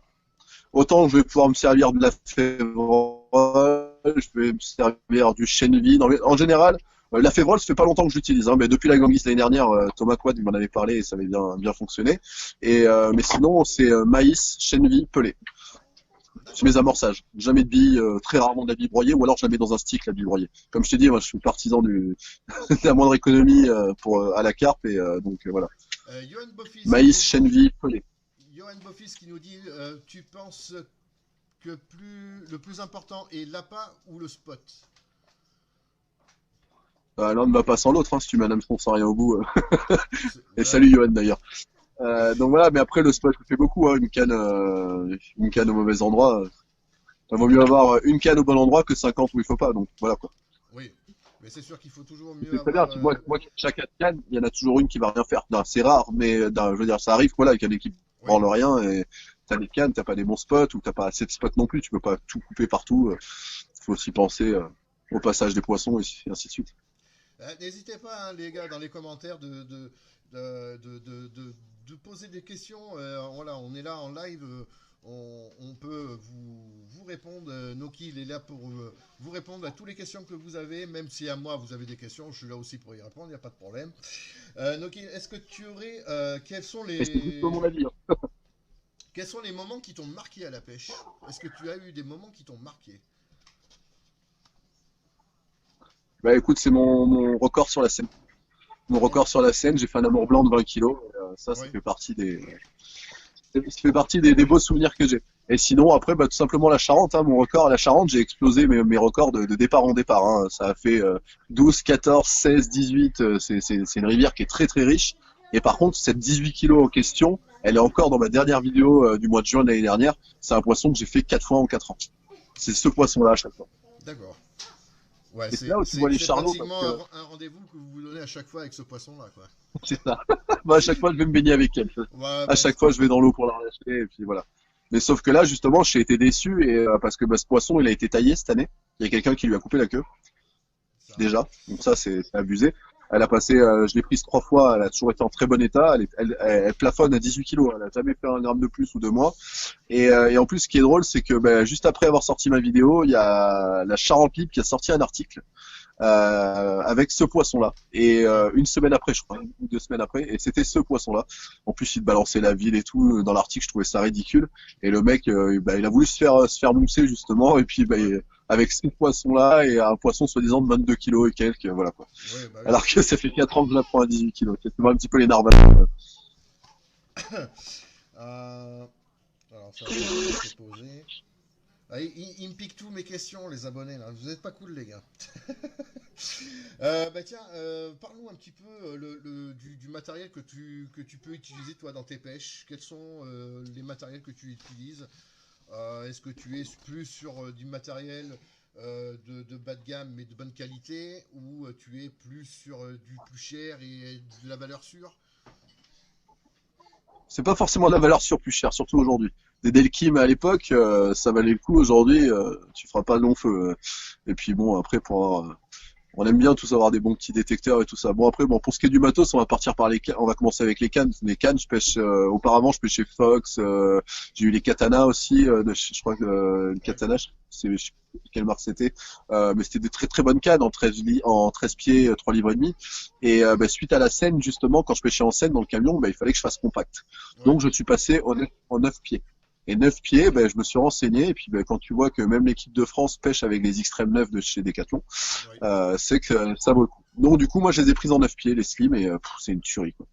Autant je vais pouvoir me servir de la févrole, je vais me servir du chènevis. En général, la févrole, ça fait pas longtemps que je l'utilise, hein, mais depuis la ganguise l'année dernière, Thomas Quad il m'en avait parlé et ça avait bien fonctionné. Mais sinon, c'est maïs, chènevis, pelé. C'est mes D'accord. amorçages. Jamais de billes, très rarement de la bille broyée, ou alors je la mets dans un stick, la bille broyée. Comme je t'ai dit, moi je suis partisan de la moindre économie à la carpe, et voilà. Johan Boffis qui Maïs, nous dit, chènevis, pelé. Johan Boffis qui nous dit, tu penses que le plus important est l'appât ou le spot? L'un ne va pas sans l'autre, hein, si tu mets un hameçon sans rien au bout. Et Voilà. salut Johan d'ailleurs. Donc voilà, mais après le spot fait beaucoup, hein, une canne au mauvais endroit. Ça vaut mieux avoir une canne au bon endroit que 50 où il faut pas, donc voilà quoi. Oui, mais c'est sûr qu'il faut toujours Et mieux c'est très bien, avoir. moi, chaque canne, il y en a toujours une qui va rien faire. Non, c'est rare, mais je veux dire, ça arrive, voilà, avec une équipe qui Oui, branle rien et t'as des cannes, t'as pas des bons spots ou t'as pas assez de spots non plus, tu peux pas tout couper partout. Faut aussi penser au passage des poissons et ainsi de suite. N'hésitez pas, hein, les gars, dans les commentaires de poser des questions. Voilà, on est là en live. On peut vous répondre. Noki, il est là pour vous répondre à toutes les questions que vous avez. Même si à moi, vous avez des questions, je suis là aussi pour y répondre. Il n'y a pas de problème. Noki, est-ce que tu aurais. Et c'est juste mon avis, hein. Quels sont les moments qui t'ont marqué à la pêche? Est-ce que tu as eu des moments qui t'ont marqué? Bah écoute, c'est mon record sur la scène. Mon record sur la scène, j'ai fait un amour blanc de 20 kilos. Ça Oui, fait partie ça fait partie des beaux souvenirs que j'ai. Et sinon, après, bah, tout simplement la Charente, hein, mon record à la Charente, j'ai explosé mes records de départ en départ, hein. Ça a fait 12, 14, 16, 18. C'est une rivière qui est très très riche. Et par contre, cette 18 kilos en question, elle est encore dans ma dernière vidéo du mois de juin de l'année dernière. C'est un poisson que j'ai fait 4 fois en 4 ans. C'est ce poisson-là à chaque fois. d'accord. Ouais, Et c'est là où tu vois les c'est charlots parce pratiquement que un rendez-vous que vous vous donnez à chaque fois avec ce poisson-là, quoi. c'est ça. Bah, à chaque fois, je vais me baigner avec elle. Ouais, À bah, chaque fois, je vais dans l'eau pour la relâcher et puis voilà. Mais sauf que là, justement, j'ai été déçu et parce que bah, ce poisson, il a été taillé cette année. Il y a quelqu'un qui lui a coupé la queue ça arrive. déjà. Donc ça, c'est abusé. Elle a passé, je l'ai prise 3 fois. Elle a toujours été en très bon état. Elle plafonne à 18 kilos. Elle a jamais fait un gramme de plus ou de moins. Et en plus, ce qui est drôle, c'est que bah, juste après avoir sorti ma vidéo, il y a la Charente Libre qui a sorti un article avec ce poisson-là. Et Ouais. une semaine après, je crois, ou 2 semaines après, et c'était ce poisson-là. En plus, il te balançait la ville et tout dans l'article. Je trouvais ça ridicule. Et le mec, bah, il a voulu se faire mousser justement. Et puis, bah, Ouais. avec ce poisson-là et un poisson soi-disant de 22 kilos et quelques, voilà quoi. Ouais, bah oui. Alors que ça fait 4 ans que je la prends à 18 kilos. C'est un petit peu les narvals. Euh, alors, ça, c'est posé. Ah, ils me piquent tous mes questions, les abonnés, là. Vous êtes pas cool, les gars. Bah tiens, parlons un petit peu du matériel que tu peux utiliser, toi, dans tes pêches. Quels sont les matériels que tu utilises? Est-ce que tu es plus sur du matériel de bas de gamme mais de bonne qualité ou tu es plus sur du plus cher et de la valeur sûre? C'est pas forcément de la valeur sûre plus chère, surtout aujourd'hui. Des Delkim à l'époque, ça valait le coup. Aujourd'hui, tu feras pas long feu. Et puis bon, après, on aime bien tous avoir des bons petits détecteurs et tout ça. Bon après, bon pour ce qui est du matos, on va partir par on va commencer avec les cannes. Les cannes, je pêche. Auparavant, je pêchais Fox. J'ai eu les katanas aussi. Je crois que le Ouais, katana, je sais plus quelle marque c'était. Mais c'était des très très bonnes cannes en 13 pieds, 3 livres et demi. Et bah, suite à la Seine, justement, quand je pêchais en Seine dans le camion, bah, il fallait que je fasse compact. ouais, Donc je suis passé en 9 pieds. Et 9 pieds, ben, je me suis renseigné, et puis ben, quand tu vois que même l'équipe de France pêche avec les Extreme 9 de chez Decathlon, ouais. c'est que ça vaut le coup. Donc du coup, moi je les ai prises en 9 pieds, les slims, et c'est une tuerie, quoi.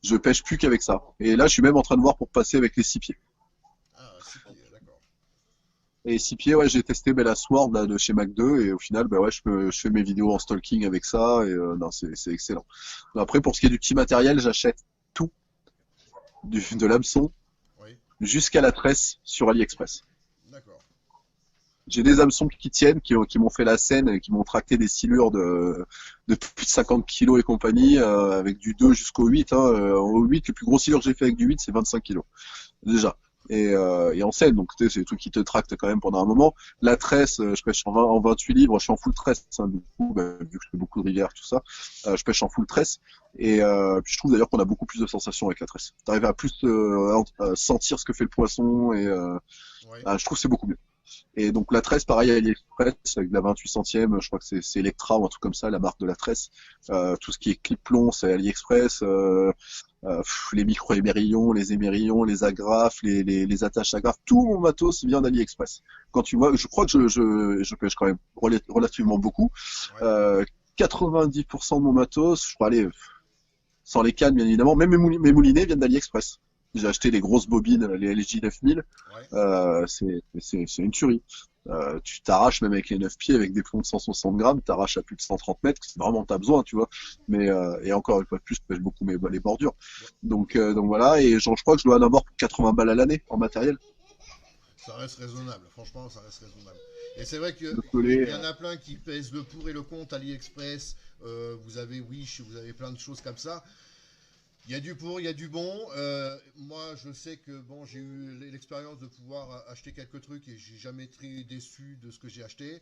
Je pêche plus qu'avec ça. Et là, je suis même en train de voir pour passer avec les 6 pieds. Ah, 6 pieds, d'accord. Et 6 pieds, ouais, j'ai testé ben, la Sword là, de chez Mac 2, et au final, ben, ouais, je fais mes vidéos en stalking avec ça, et non, c'est excellent. Après, pour ce qui est du petit matériel, j'achète tout de l'hameçon Oui, jusqu'à la tresse sur AliExpress. d'accord. J'ai des hameçons qui tiennent, qui m'ont fait la scène et qui m'ont tracté des silures de plus de 50 kilos et compagnie, avec du 2 jusqu'au 8. Hein, au 8, le plus gros silure que j'ai fait avec du 8, c'est 25 kilos, déjà. Et en scène, donc tu sais, c'est des trucs qui te tractent quand même pendant un moment. La tresse, je pêche en 28 livres, je suis en full tresse, hein, du coup, bah, vu que je fais beaucoup de rivières, tout ça, je pêche en full tresse. Et puis je trouve d'ailleurs qu'on a beaucoup plus de sensations avec la tresse. T'arrives à plus sentir ce que fait le poisson Oui, je trouve que c'est beaucoup mieux. Et donc la tresse, pareil à AliExpress, avec de la 28 centièmes, je crois que c'est Electra ou un truc comme ça, la marque de la tresse. Tout ce qui est clip plomb, c'est AliExpress. Les micro-émerillons, les émerillons, les agrafes, les attaches agrafes, tout mon matos vient d'AliExpress. Quand tu vois, je crois que je pêche quand même relativement beaucoup. oui, Euh, 90% de mon matos, je crois aller sans les cannes bien évidemment, même mes moulinets viennent d'AliExpress. J'ai acheté les grosses bobines, les LG 9000, oui. c'est une tuerie. Tu t'arraches même avec les 9 pieds, avec des plombs de 160 grammes, t'arraches à plus de 130 mètres, c'est vraiment t'as besoin, tu vois. Mais et encore une fois de plus, je pêche beaucoup les bordures. Bon, Donc voilà, et genre, je crois que je dois en avoir pour 80 balles à l'année en matériel. ça reste raisonnable, franchement, ça reste raisonnable. Et c'est vrai qu'il De coller. y en a plein qui pèsent le pour et le contre AliExpress. Vous avez Wish, vous avez plein de choses comme ça. Il y a du pour, il y a du bon. Moi, je sais que bon, j'ai eu l'expérience de pouvoir acheter quelques trucs et j'ai jamais été déçu de ce que j'ai acheté.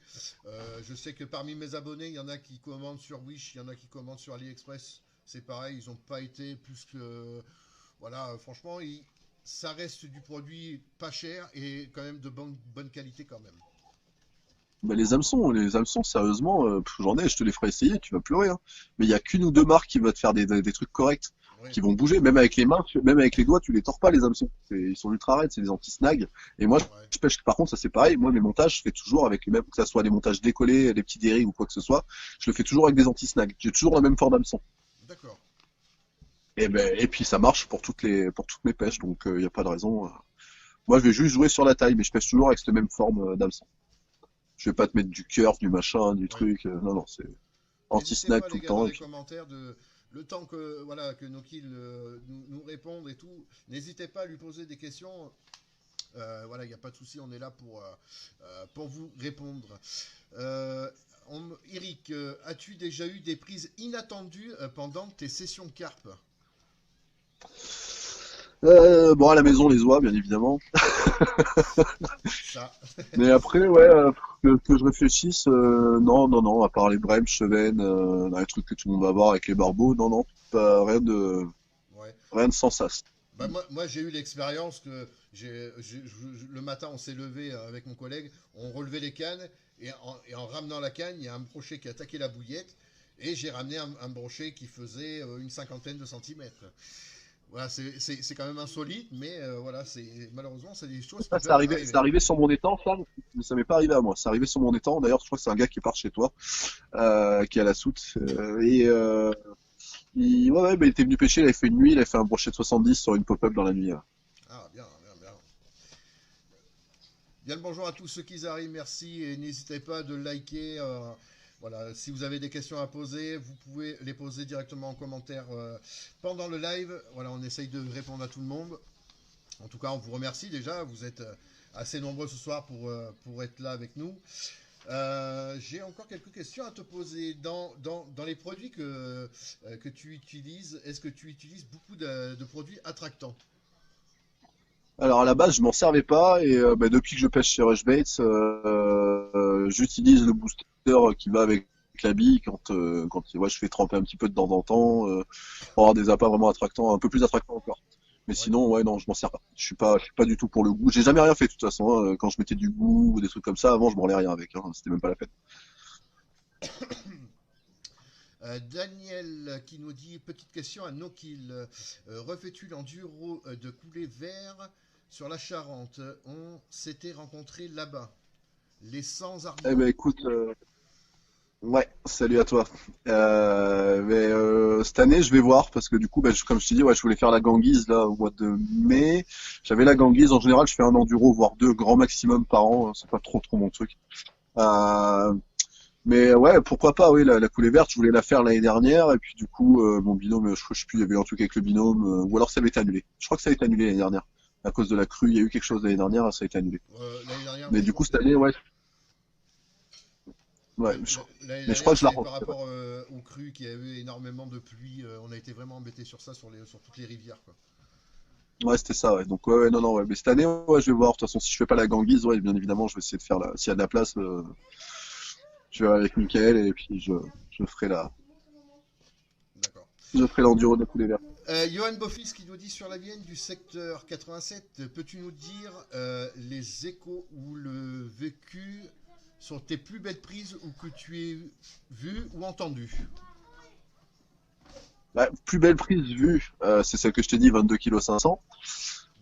Je sais que parmi mes abonnés, il y en a qui commandent sur Wish, il y en a qui commandent sur AliExpress. C'est pareil, ils n'ont pas été plus que. Voilà, franchement, ça reste du produit pas cher et quand même de bonne qualité quand même. Bah, les hameçons, sérieusement, j'en ai, je te les ferai essayer, tu vas pleurer, hein. Mais il y a qu'une ou deux marques qui vont te faire des trucs corrects, Oui, qui vont bouger, même avec les mains, même avec les doigts, tu les tords pas les hameçons. Ils sont ultra raides, c'est des anti-snag. Et moi, ouais, je pêche, par contre, ça c'est pareil. Moi, mes montages, je fais toujours avec les mêmes, que ça soit des montages décollés, des petits dérives ou quoi que ce soit, je le fais toujours avec des anti-snag. J'ai toujours la même forme d'hameçon. d'accord. Et puis ça marche pour toutes mes pêches, donc il n'y a pas de raison. Moi, je vais juste jouer sur la taille, mais je pêche toujours avec cette même forme d'hameçon. Je vais pas te mettre du curve, du machin, du Oui. truc. Non, non, c'est N'hésitez anti-snag pas tout les le gars dans temps. Et les puis, commentaires le temps que voilà que nos kills nous répondent et tout. N'hésitez pas à lui poser des questions. Voilà, il n'y a pas de souci, on est là pour vous répondre. Euh, Eric, as-tu déjà eu des prises inattendues pendant tes sessions carpe? bon, à la maison, les oies, bien évidemment. Ça, Mais après, ouais, que je réfléchisse, non, non, non, à part les brèmes, chevennes, les trucs que tout le monde va voir avec les barbeaux, non, non, pas, ouais. rien de sans sas. Bah moi j'ai eu l'expérience que le matin on s'est levé avec mon collègue, on relevait les cannes et en ramenant la canne, il y a un brochet qui a attaqué la bouillette et j'ai ramené un brochet qui faisait une cinquantaine de centimètres. Voilà, c'est quand même insolite, mais voilà, malheureusement c'est des choses qui Ça, peuvent c'est arriver. arrivé sur mon étang, ça, mais ça m'est pas arrivé à moi. C'est arrivé sur mon étang. D'ailleurs, je crois que c'est un gars qui part chez toi, qui est à la soute. Ouais, ouais, bah, il était venu pêcher, il avait fait une nuit, il avait fait un brochet de 70 sur une pop-up dans la nuit. Ah bien, bien, bien. Bien le bonjour à tous ceux qui arrivent, merci et n'hésitez pas de liker. Voilà, si vous avez des questions à poser, vous pouvez les poser directement en commentaire pendant le live. Voilà, on essaye de répondre à tout le monde. En tout cas, on vous remercie déjà. Vous êtes assez nombreux ce soir pour être là avec nous. J'ai encore quelques questions à te poser. Dans les produits que tu utilises, est-ce que tu utilises beaucoup de produits attractants? Alors à la base, je m'en servais pas et bah, depuis que je pêche chez Rush Baits, j'utilise le booster qui va avec la bille quand ouais, je fais tremper un petit peu de temps en temps pour avoir des appâts vraiment attractants, un peu plus attractants encore. Mais Ouais. sinon, ouais, non, je m'en sers pas. Je suis pas du tout pour le goût. J'ai jamais rien fait de toute façon, hein. Quand je mettais du goût ou des trucs comme ça, avant, je branlais rien avec, hein. C'était même pas la peine. Daniel qui nous dit petite question à No Kill. Refais-tu l'enduro de coulée vert sur la Charente? On s'était rencontrés là-bas. Les sans Eh arguments. ben écoute, ouais, salut à toi. Cette année, je vais voir parce que du coup, bah, comme je t'ai dit, ouais, je voulais faire la ganguise là au mois de mai. J'avais la ganguise. En général, je fais un enduro, voire deux, grand maximum par an, hein. C'est pas trop mon truc. Euh, Mais ouais, pourquoi pas, oui, la coulée verte, je voulais la faire l'année dernière, et puis du coup, mon binôme, je sais plus, il y avait un truc avec le binôme, ou alors ça avait été annulé. Je crois que ça a été annulé l'année dernière. À cause de la crue, il y a eu quelque chose l'année dernière, ça a été annulé. L'année dernière, Mais oui, je du crois coup, que cette année, ouais, ouais, ouais, l'année mais je crois dernière, que je la c'était par refais, ouais. rapport aux crues qui avaient énormément de pluie. On a été vraiment embêtés sur ça, sur toutes les rivières, quoi. Ouais, c'était ça, ouais. Donc, ouais, ouais, non, non, ouais. Mais cette année, ouais, je vais voir. De toute façon, si je fais pas la ganguise, ouais, bien évidemment, je vais essayer de faire s'il y a de la place, je vais avec Mickaël, et puis je ferai D'accord. je ferai l'enduro de la coulée verte. Johan Bofis qui nous dit sur la Vienne du secteur 87, peux-tu nous dire les échos ou le vécu sont tes plus belles prises ou que tu aies vu ou entendu? Ouais, plus belle prise vue, c'est celle que je t'ai dit, 22 kg 500.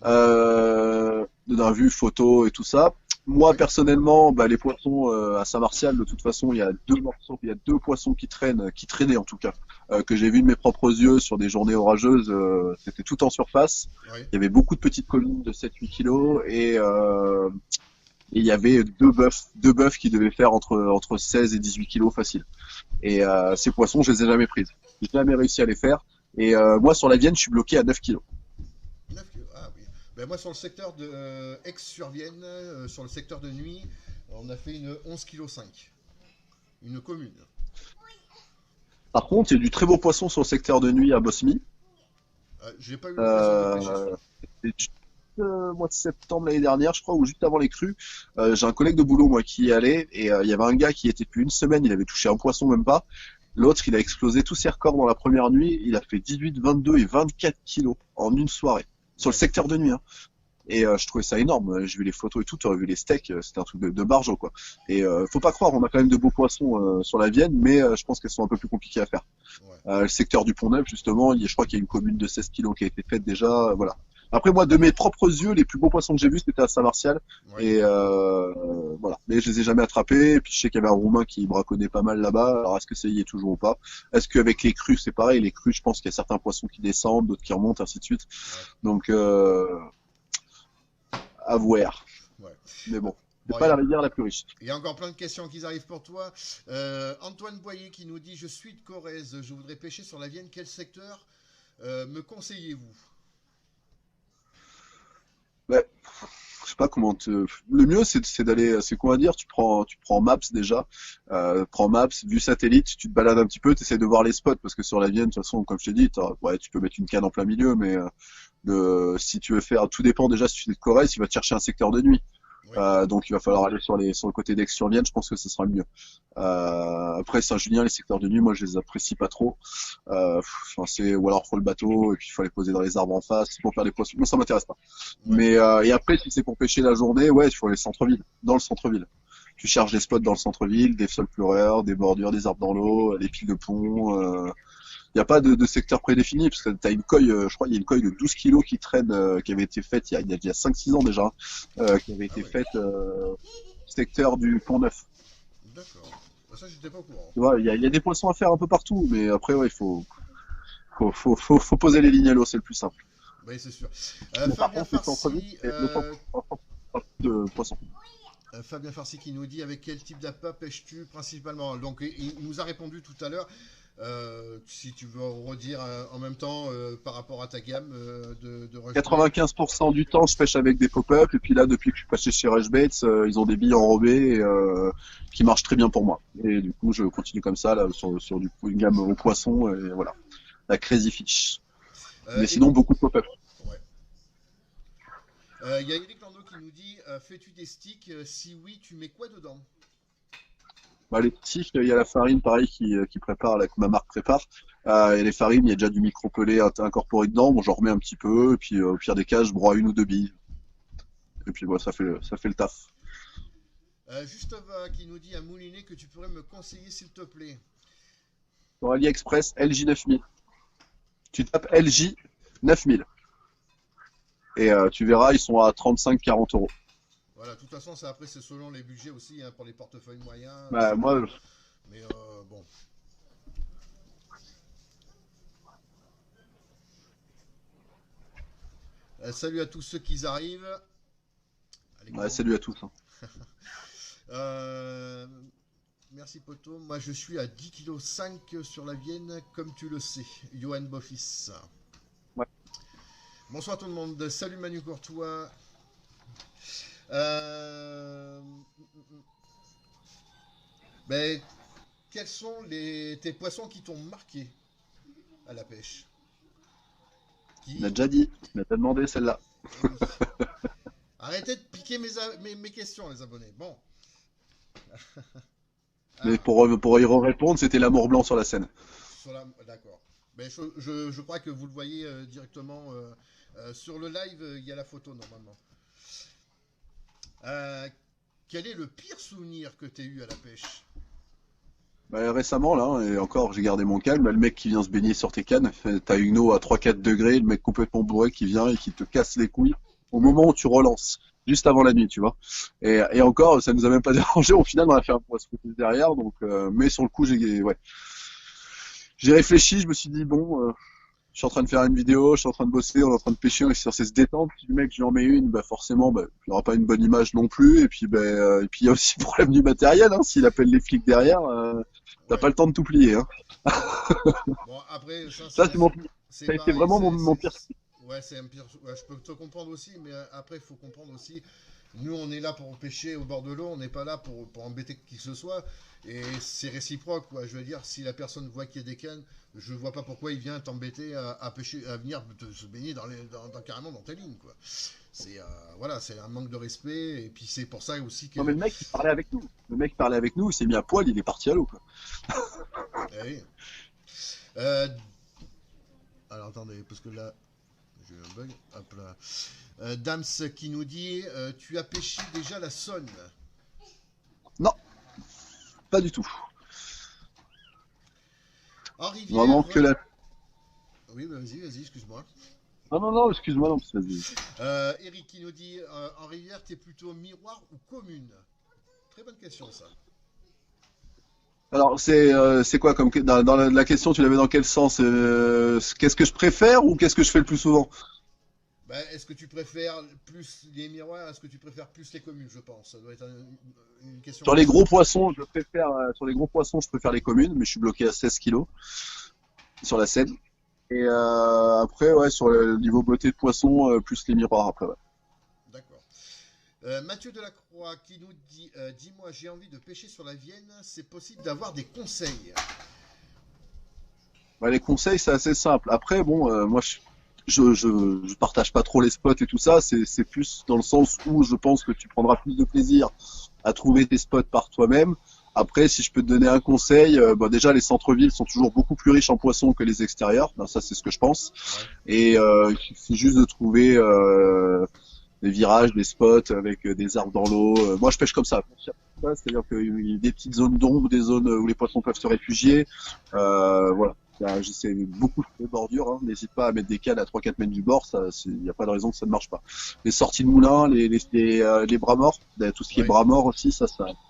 D'accord. D'un vue photo et tout ça. Moi, Oui. personnellement, bah, les poissons à Saint-Martial, de toute façon, il y a deux poissons qui traînent, qui traînaient en tout cas, que j'ai vu de mes propres yeux sur des journées orageuses. C'était tout en surface. Oui. Il y avait beaucoup de petites collines de 7-8 kg et il y avait deux bœufs qui devaient faire entre 16 et 18 kg facile. Et ces poissons, je les ai jamais prises. J'ai jamais réussi à les faire. Et moi, sur la Vienne, je suis bloqué à 9 kg. 9 kilos. Ah oui. Ben, moi, sur le secteur de Aix-sur-Vienne, sur le secteur de nuit, on a fait une 11,5 kg. Une commune. Par contre, il y a du très beau poisson sur le secteur de nuit à Bosmy. J'ai pas eu l'occasion de pêcher Euh, celui-là. c'était juste, mois de septembre l'année dernière, je crois, ou juste avant les crues. J'ai un collègue de boulot, moi, qui y allait, et il y avait un gars qui était depuis une semaine, il avait touché un poisson, même pas. L'autre, il a explosé tous ses records dans la première nuit. Il a fait 18, 22 et 24 kilos en une soirée. Sur le D'accord. secteur de nuit, hein. Et je trouvais ça énorme. J'ai vu les photos et tout, tu aurais vu les steaks, c'était un truc de barjo, quoi. Et faut pas croire, on a quand même de beaux poissons sur la Vienne, mais je pense qu'elles sont un peu plus compliquées à faire. Ouais. Le secteur du Pont-Neuf, justement, je crois qu'il y a une commune de 16 kilos qui a été faite déjà, voilà. Après, moi, de mes propres yeux, les plus beaux poissons que j'ai vus, c'était à Saint-Martial. Ouais. Et voilà. Mais je les ai jamais attrapés. Et puis, je sais qu'il y avait un Roumain qui braconnait pas mal là-bas. Alors, est-ce que ça y est toujours ou pas? Est-ce qu'avec les crues, c'est pareil? Les crues, je pense qu'il y a certains poissons qui descendent, d'autres qui remontent, ainsi de suite. Ouais. Donc, à voir. Ouais. Mais Euh, bon, c'est Bon, pas la rivière la plus riche. il y a encore plein de questions qui arrivent pour toi. Antoine Boyer qui nous dit: Je suis de Corrèze, je voudrais pêcher sur la Vienne. Quel secteur me conseillez-vous? Ouais, je sais pas comment te. Le mieux, c'est d'aller, c'est quoi à dire, tu prends Maps déjà, prends Maps, vue satellite, tu te balades un petit peu, tu essaies de voir les spots, parce que sur la Vienne, de toute façon, comme je t'ai dit, ouais, tu peux mettre une canne en plein milieu, mais si tu veux faire, tout dépend déjà si tu es de Corrèze, il va te chercher un secteur de nuit. Oui. Donc il va falloir aller sur le côté d'Aix-sur-Vienne, je pense que ce sera le mieux. Après Saint-Julien, les secteurs de nuit, moi je les apprécie pas trop. Enfin, ou alors faut le bateau et puis il faut aller poser dans les arbres en face pour faire des poissons. Moi ça m'intéresse pas. Ouais. Mais et après si c'est pour pêcher la journée, ouais, il faut aller centre-ville, dans le centre-ville. Tu cherches des spots dans le centre-ville, des sols pleureurs, des bordures, des arbres dans l'eau, des piles de pont. Il n'y a pas de secteur prédéfini, parce que tu as une coille, je crois, il y a une coille de 12 kilos qui traîne, qui avait été faite il y a 5-6 ans déjà, qui avait Ah été oui. faite secteur du Pont-Neuf. D'accord. Ça, j'étais pas au courant. Tu vois, il y a des poissons à faire un peu partout, mais après, ouais, faut poser les lignes à l'eau, c'est le plus simple. Oui, c'est sûr. Mais par Fabien contre, les centres-villes, Farsi, c'est le centre de poissons. Fabien Farsi qui nous dit: Avec quel type d'appât pêches-tu principalement? Donc, il nous a répondu tout à l'heure. Si tu veux redire en même temps par rapport à ta gamme de Rushbait. 95% du temps, je pêche avec des pop-up, et puis là, depuis que je suis passé chez Rushbaits, ils ont des billes enrobées qui marchent très bien pour moi. Et du coup, je continue comme ça, là, sur du coup, une gamme au poisson, et voilà. La Crazy Fish. Mais Et sinon, beaucoup de pop-up. ouais. Il y a Eric Landau qui nous dit: Fais-tu des sticks? Si oui, tu mets quoi dedans? Bah, les petits, il y a la farine, pareil, qui prépare, là, que ma marque prépare. Et les farines, il y a déjà du micro-pelé incorporé dedans. Bon, j'en remets un petit peu, et puis au pire des cas, je broie une ou deux billes. Et puis voilà, ça fait le taf. Justava qui nous dit: Un moulinet que tu pourrais me conseiller s'il te plaît. Sur AliExpress, LJ 9000. Tu tapes LJ 9000. Et tu verras, ils sont à 35-40 euros. Voilà, de toute façon, ça, après, c'est selon les budgets aussi, hein, pour les portefeuilles moyens, Bah, c'est pas. moi, Mais bon. Salut à tous ceux qui arrivent. Allez, ouais, go. salut à tous, hein. Euh, Merci Poto. Moi je suis à 10,5 kg sur la Vienne, comme tu le sais. Johan Bofis. Ouais. Bonsoir tout le monde. Salut Manu Courtois. Euh... Ben, quels sont tes poissons qui t'ont marqué à la pêche? On a déjà dit, mais t'as demandé celle-là. Oui. Arrêtez de piquer mes questions, les abonnés. Bon. Mais Ah, pour y répondre, c'était l'amour blanc sur la Seine. d'accord. Ben, je crois que vous le voyez directement sur le live. Il y a la photo normalement. Euh, Quel est le pire souvenir que tu as eu à la pêche? Bah, récemment, là, et encore, j'ai gardé mon calme, le mec qui vient se baigner sur tes cannes, t'as une eau à 3-4 degrés, le mec complètement bourré qui vient et qui te casse les couilles au Ouais. moment où tu relances, juste avant la nuit, tu vois. Et encore, ça nous a même pas dérangé, au final, on a fait un poisson derrière, donc, mais sur le coup, ouais. J'ai réfléchi, je me suis dit, bon, je suis en train de faire une vidéo, je suis en train de bosser, on est en train de pêcher, on est censé se détendre. Si le mec, je lui en mets une, bah forcément, bah, il aura pas une bonne image non plus. Et puis il y a aussi le problème du matériel, hein. S'il appelle les flics derrière, t'as Ouais. pas le temps de tout plier, hein. Bon, après, ça, Ça, c'est ça a été pareil. vraiment mon pire. Ouais, c'est un pire. Ouais, je peux te comprendre aussi, mais après, il faut comprendre aussi. Nous, on est là pour pêcher au bord de l'eau, on n'est pas là pour embêter qui que ce soit. Et c'est réciproque, quoi. Je veux dire, si la personne voit qu'il y a des cannes, je vois pas pourquoi il vient t'embêter à pêcher, à venir se baigner carrément dans tes lignes, quoi. C'est voilà, c'est un manque de respect. Et puis c'est pour ça aussi que. Non, mais le mec, il parlait avec nous. Le mec parlait avec nous, il s'est mis à poil, il est parti à l'eau, quoi. Eh oui. Euh, alors attendez, parce que là, j'ai eu un bug. Hop là. Dams qui nous dit tu as pêché déjà la Saône. Non, pas du tout. En rivière. Vraiment que la. Oui, bah vas-y, excuse-moi. Non, non, non, excuse-moi, non, vas-y. Eric qui nous dit en rivière, t'es plutôt miroir ou commune? Très bonne question ça. Alors, c'est quoi comme dans la question, tu l'avais dans quel sens? Qu'est-ce que je préfère ou qu'est-ce que je fais le plus souvent? Bah, est-ce que tu préfères plus les miroirs? Est-ce que tu préfères plus les communes? Je pense. Ça doit être une question Sur comme les ça. gros poissons, sur les gros poissons, je préfère les communes, mais je suis bloqué à 16 kilos sur la Seine. Après, ouais, sur le niveau beauté de poisson, plus les miroirs après, ouais. D'accord. Mathieu Delacroix qui nous dit dis-moi, j'ai envie de pêcher sur la Vienne. C'est possible d'avoir des conseils? Ouais, les conseils, c'est assez simple. Après, bon, moi, je partage pas trop les spots et tout ça. C'est plus dans le sens où je pense que tu prendras plus de plaisir à trouver tes spots par toi-même. Après, si je peux te donner un conseil, bah déjà les centres-villes sont toujours beaucoup plus riches en poissons que les extérieurs. Ben, ça, c'est ce que je pense. Ouais. Et il suffit juste de trouver des virages, des spots avec des arbres dans l'eau. Moi, je pêche comme ça. C'est-à-dire qu'il y a des petites zones d'ombre, des zones où les poissons peuvent se réfugier. Voilà. J'essaie beaucoup de bordures, hein. N'hésite pas à mettre des cales à 3-4 mètres du bord, il n'y a pas de raison que ça ne marche pas. Les sorties de moulins, les bras morts, tout ce qui est Ouais. bras morts aussi, ça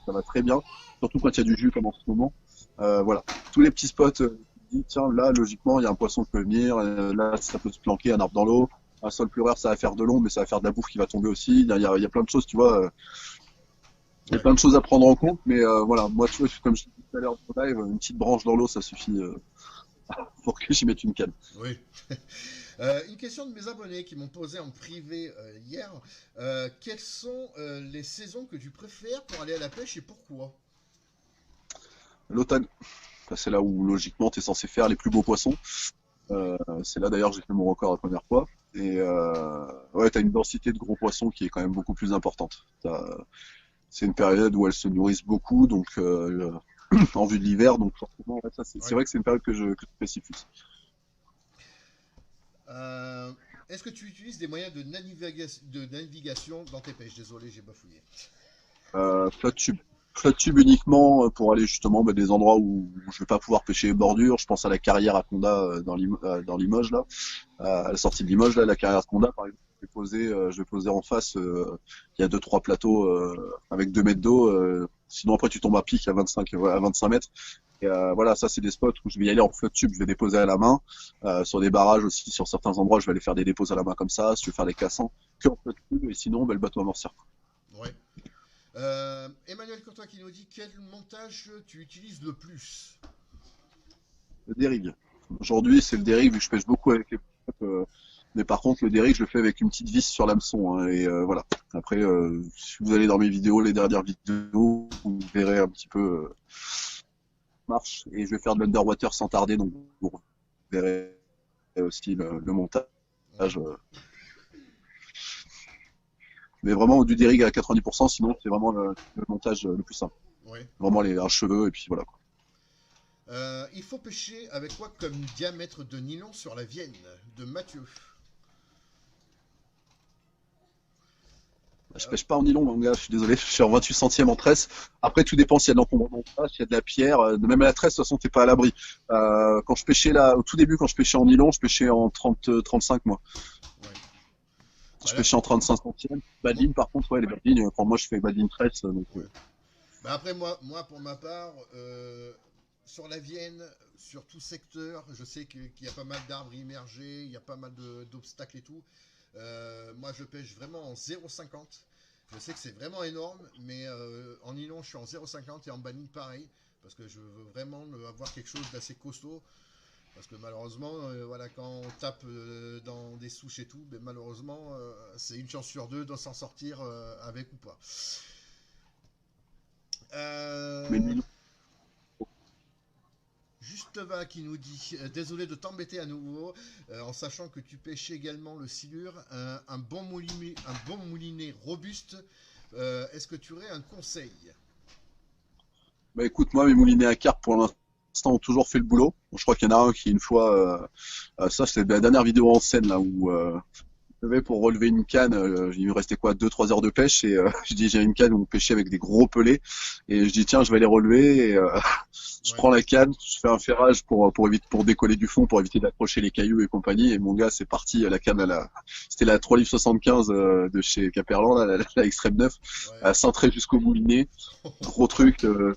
va très bien. Surtout quand il y a du jus comme en ce moment. Voilà. Tous les petits spots, tu te dis, tiens, là, logiquement, il y a un poisson qui peut venir, là, ça peut se planquer, un arbre dans l'eau. Un sol pleureur, ça va faire de l'ombre, mais ça va faire de la bouffe qui va tomber aussi. Il y a plein de choses, tu vois. Il y a Ouais. plein de choses à prendre en compte, mais voilà, moi, tu vois, comme je disais tout à l'heure en live, une petite branche dans l'eau, ça suffit pour que j'y mette une canne. Oui. Une question de mes abonnés qui m'ont posé en privé hier. Quelles sont les saisons que tu préfères pour aller à la pêche et pourquoi? L'automne, enfin, c'est là où logiquement tu es censé faire les plus beaux poissons. C'est là d'ailleurs que j'ai fait mon record la première fois. Ouais, t'as une densité de gros poissons qui est quand même beaucoup plus importante. C'est une période où elles se nourrissent beaucoup, donc en vue de l'hiver, donc forcément, ouais, ça c'est Ouais. vrai que c'est une période que j'apprécie plus. Est-ce que tu utilises des moyens de navigation dans tes pêches? Désolé, j'ai bafouillé. Flotte tube. Flotte tube uniquement pour aller justement des endroits où je vais pas pouvoir pêcher bordure. Je pense à la carrière à Condat dans Limoges là, à la sortie de Limoges là, la carrière à Condat par exemple. Je vais poser en face. Il y a 2-3 plateaux avec 2 mètres d'eau. Sinon après tu tombes à pic à 25 mètres. Voilà, ça c'est des spots où je vais y aller en flotte tube. Je vais déposer à la main. Sur des barrages aussi, sur certains endroits, je vais aller faire des dépôts à la main comme ça. Si je veux faire des cassants, que en flotte tube. Et sinon, le bateau à mortier. Ouais. Emmanuel Courtois qui nous dit quel montage tu utilises le plus? Le dérive. Aujourd'hui, c'est le dérive, vu que je pêche beaucoup avec les potes, mais par contre, le dérive, je le fais avec une petite vis sur l'hameçon, hein, et voilà. Après, si vous allez dans mes vidéos, les dernières vidéos, vous verrez un petit peu marche. Et je vais faire de l'underwater sans tarder, donc vous verrez aussi le montage. Ouais, Mais vraiment du dérive à 90%, sinon c'est vraiment le montage le plus simple. ouais. Vraiment un cheveu et puis voilà, quoi. Il faut pêcher avec quoi comme diamètre de nylon sur la Vienne de Mathieu? Je pêche pas en nylon, mon gars, je suis désolé, je suis en 28 centièmes en tresse. Après, tout dépend s'il y a de l'encombrement ou pas, s'il y a de la pierre, même à la tresse, de toute façon, t'es pas à l'abri. Quand je pêchais là, au tout début, quand je pêchais en nylon, je pêchais en 35 moi. Ouais. Je Bah là, pêchais en 35 centièmes. moi, Badine, par contre, ouais, les badines, quand moi je fais badine tresse, donc, ouais. Bah après, moi, pour ma part, sur la Vienne, sur tout secteur, je sais qu'il y a pas mal d'arbres immergés, il y a pas mal d'obstacles et tout. Moi, je pêche vraiment en 0,50. Je sais que c'est vraiment énorme, mais en nylon, je suis en 0,50 et en banine, pareil, parce que je veux vraiment avoir quelque chose d'assez costaud. Parce que malheureusement, voilà, quand on tape dans des souches et tout, ben, malheureusement, c'est une chance sur deux de s'en sortir avec ou pas. mais le Euh, nylon. Justeva qui nous dit désolé de t'embêter à nouveau, en sachant que tu pêches également le silure, un bon moulinet robuste. Est-ce que tu aurais un conseil? Bah écoute, moi, mes moulinets à carpe pour l'instant ont toujours fait le boulot. Bon, je crois qu'il y en a un qui, une fois, ça, c'est la dernière vidéo en scène là où pour relever une canne, il me restait quoi, 2-3 heures de pêche et je dis j'ai une canne où on pêchait avec des gros pelets et je dis tiens je vais les relever et je Ouais. prends la canne, je fais un ferrage pour éviter pour décoller du fond pour éviter d'accrocher les cailloux et compagnie et mon gars c'est parti la canne c'était la 3 livres 75 de chez Caperlan là, la Extreme 9 Ouais. à cintrée jusqu'au moulinet, gros truc ça m'a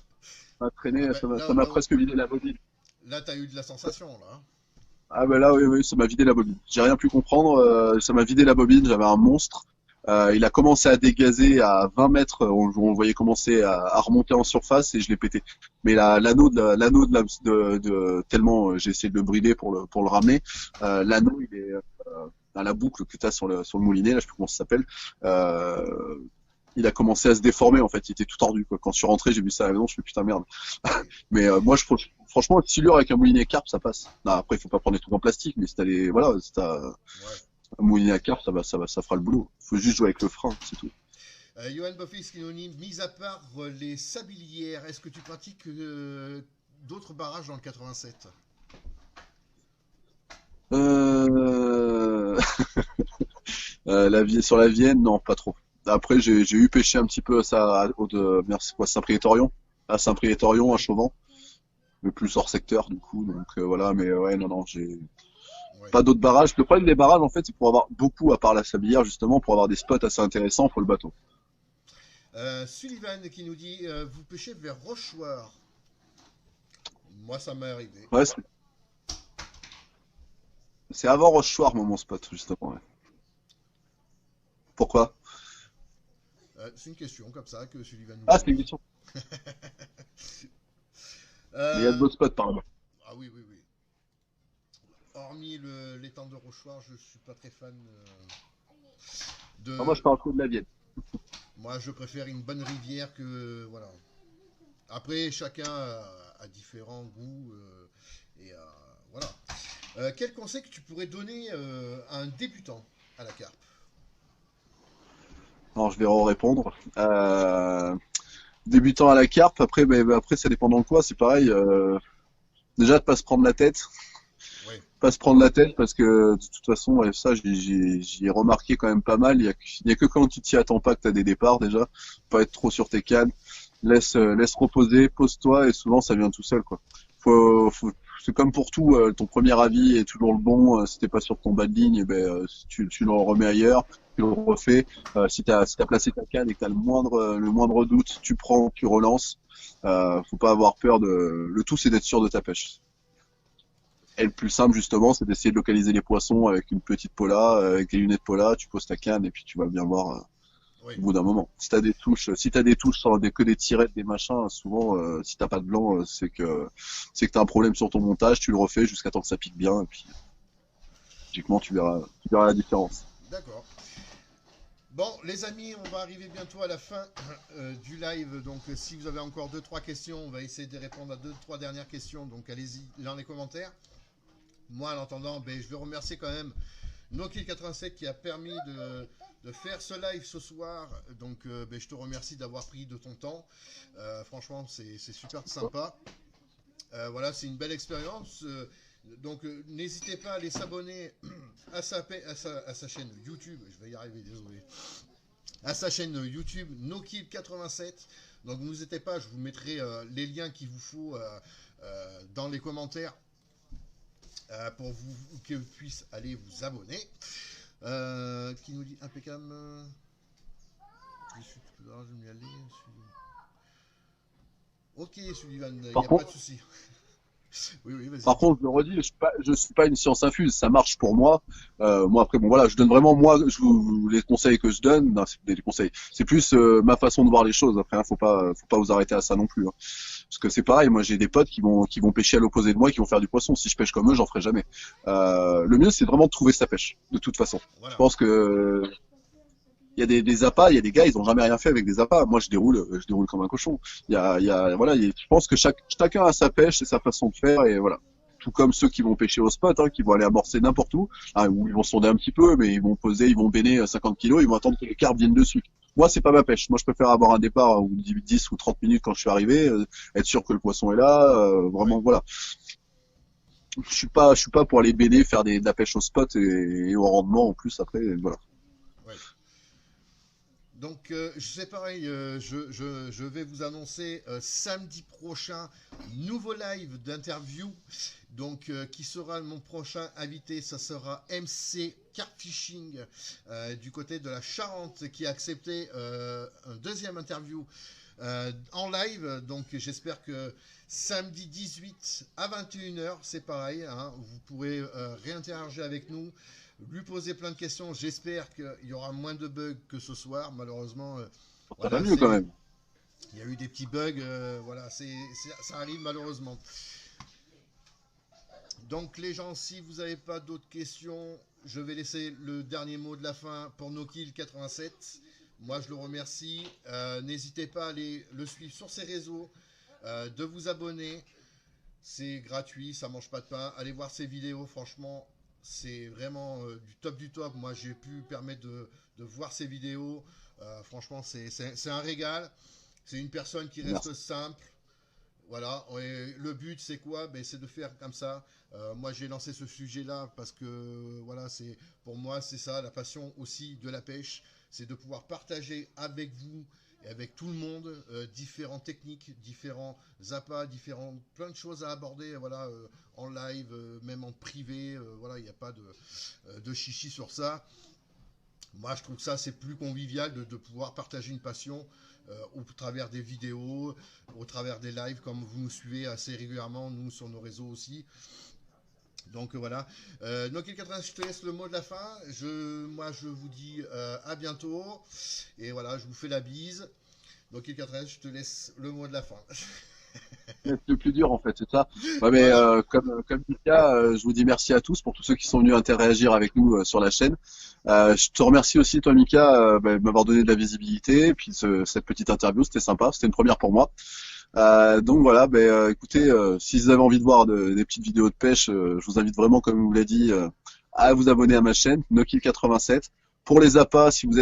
Ah traîné, ben, ça m'a presque vidé la bobine. là, t'as eu de la sensation là, hein. Ah bah là oui oui ça m'a vidé la bobine. J'ai rien pu comprendre, ça m'a vidé la bobine, j'avais un monstre. Il a commencé à dégazer à 20 mètres, on le voyait commencer à remonter en surface et je l'ai pété. Mais tellement j'ai essayé de le brider pour le ramener, l'anneau il est dans la boucle que tu as sur le moulinet, là je sais plus comment ça s'appelle. Euh, il a commencé à se déformer en fait, il était tout tordu quoi. Quand je suis rentré, j'ai vu ça à la maison, je me suis dit, putain merde. Mais moi franchement, silure avec un moulinet carpe, ça passe. Non, après, il faut pas prendre des trucs en plastique, mais si t'as voilà, si t'as Ouais. un moulinet à carpe, ça fera le boulot. Faut juste jouer avec le frein, c'est tout. Johan Buffy qui nous dit mis à part les sablières, est-ce que tu pratiques d'autres barrages dans le 87? Euh... sur la Vienne, non, pas trop. Après, j'ai eu pêché un petit peu à ça, merci, quoi, Saint-Priest-Orion, à Saint-Priest-Orion, à Ouais. Chauvin, mais plus hors secteur, du coup, donc voilà, mais ouais, non, non, j'ai Ouais. pas d'autres barrages. Le problème des barrages, en fait, c'est pour avoir beaucoup, à part la sablière, justement, pour avoir des spots assez intéressants, faut le bateau. Sullivan qui nous dit vous pêchez vers Rochoir. Moi, ça m'est arrivé. Ouais, c'est avant Rochechouart, moi, mon spot, justement, ouais. Pourquoi? C'est une question comme ça que Sullivan nous Ah, c'est une pose. question. Mais il y a de Euh, beaux spots par là-bas. ah oui, oui, oui. Hormis l'étang de Rochoir, je suis pas très fan Ah, moi, je de. parle trop de la Vienne. Moi, je préfère une bonne rivière que voilà. Après, chacun a différents goûts et voilà. Quel conseil que tu pourrais donner à un débutant à la carpe? Non, je vais répondre. Débutant à la carpe, après, après, ça dépend dans quoi, c'est pareil. Déjà, de pas se prendre la tête. Oui, Pas se prendre la tête parce que de toute façon, ouais, ça, j'y ai remarqué quand même pas mal. Il y a que quand tu t'y attends pas que t'as des départs déjà. Pas être trop sur tes cannes. Laisse reposer, pose-toi et souvent ça vient tout seul, quoi. C'est comme pour tout, ton premier avis est toujours le bon. Si t'es pas sur ton bas de ligne, eh ben, tu le remets ailleurs, tu le refais. Si t'as placé ta canne et que t'as le moindre doute, tu prends, tu relances. Faut pas avoir peur le tout c'est d'être sûr de ta pêche. Et le plus simple justement, c'est d'essayer de localiser les poissons avec une petite pola, avec des lunettes pola, tu poses ta canne et puis tu vas bien voir. Oui. au bout d'un moment. Si t'as des touches sans que des tirettes, des machins, souvent, si t'as pas de blanc, c'est que t'as un problème sur ton montage, tu le refais jusqu'à temps que ça pique bien, et puis, logiquement, tu verras la différence. D'accord. Bon, les amis, on va arriver bientôt à la fin du live. Donc, si vous avez encore 2-3 questions, on va essayer de répondre à 2-3 dernières questions. Donc, allez-y dans les commentaires. Moi, en attendant, je vais remercier quand même Nokil87 qui a permis de faire ce live ce soir. Donc, je te remercie d'avoir pris de ton temps. Franchement, c'est super sympa. Voilà, c'est une belle expérience. Donc, n'hésitez pas à aller s'abonner à sa chaîne YouTube. Je vais y arriver, désolé. À sa chaîne YouTube Nokil87. Donc, n'hésitez pas, je vous mettrai les liens qu'il vous faut dans les commentaires pour que vous puissiez aller vous abonner. Qui nous dit impeccable. Je suis tout là, je vais y aller. Ok, Sullivan, il n'y a pas de souci. Oui, vas-y. Par contre, je le redis, je suis pas une science infuse, ça marche pour moi. Moi après, bon voilà, je donne vraiment les conseils que je donne. Non, c'est des conseils. C'est plus ma façon de voir les choses. Après, faut pas vous arrêter à ça non plus. Hein. Parce que c'est pareil, moi j'ai des potes qui vont pêcher à l'opposé de moi, qui vont faire du poisson. Si je pêche comme eux, j'en ferai jamais. Le mieux, c'est vraiment de trouver sa pêche, de toute façon. Voilà. Je pense que il y a des appâts, il y a des gars, ils ont jamais rien fait avec des appâts. Moi, je déroule comme un cochon. Je pense que chacun a sa pêche et sa façon de faire, et voilà. Tout comme ceux qui vont pêcher au spot, hein, qui vont aller amorcer n'importe où, où ils vont sonder un petit peu, mais ils vont poser, ils vont baigner 50 kilos, ils vont attendre que les carpes viennent dessus. Moi, c'est pas ma pêche. Moi, je préfère avoir un départ ou 10 ou 30 minutes quand je suis arrivé, être sûr que le poisson est là, vraiment, voilà. Je suis pas pour aller baigner, faire de la pêche au spot et au rendement en plus après, voilà. Ouais. Donc, c'est pareil, je vais vous annoncer samedi prochain, nouveau live d'interview. Donc, qui sera mon prochain invité? Ça sera MC Carpfishing du côté de la Charente qui a accepté un deuxième interview en live. Donc, j'espère que samedi 18 à 21h, c'est pareil. Hein, vous pourrez réinteragir avec nous. Lui poser plein de questions. J'espère qu'il y aura moins de bugs que ce soir. Malheureusement, Ça va mieux quand même. il y a eu des petits bugs. Voilà, ça arrive malheureusement. Donc les gens, si vous n'avez pas d'autres questions, je vais laisser le dernier mot de la fin pour Nokil87. Moi, je le remercie. N'hésitez pas à aller le suivre sur ses réseaux, de vous abonner. C'est gratuit, ça mange pas de pain. Allez voir ses vidéos, franchement. C'est vraiment du top du top. Moi, j'ai pu permettre de voir ces vidéos. Franchement, c'est un régal. C'est une personne qui reste simple. Voilà. Et le but, c'est quoi? C'est de faire comme ça. Moi, j'ai lancé ce sujet-là parce que, voilà, pour moi, c'est ça, la passion aussi de la pêche. C'est de pouvoir partager avec vous et avec tout le monde différentes techniques, différents appâts, plein de choses à aborder, voilà, en live, même en privé, voilà, il n'y a pas de chichi sur ça. Moi, je trouve que ça, c'est plus convivial de pouvoir partager une passion au travers des vidéos, au travers des lives, comme vous nous suivez assez régulièrement, nous, sur nos réseaux aussi. Donc voilà. Nokil87, je te laisse le mot de la fin. Moi, je vous dis à bientôt. Et voilà, je vous fais la bise. Nokil87, je te laisse le mot de la fin. C'est le plus dur en fait, c'est ça. Ouais, mais comme Mika, je vous dis merci à tous pour tous ceux qui sont venus interagir avec nous sur la chaîne. Je te remercie aussi toi Mika de m'avoir donné de la visibilité et puis cette petite interview, c'était sympa, c'était une première pour moi. Donc voilà, écoutez, si vous avez envie de voir des petites vidéos de pêche, je vous invite vraiment, comme je vous l'ai dit, à vous abonner à ma chaîne Nokil87. Pour les appâts, si vous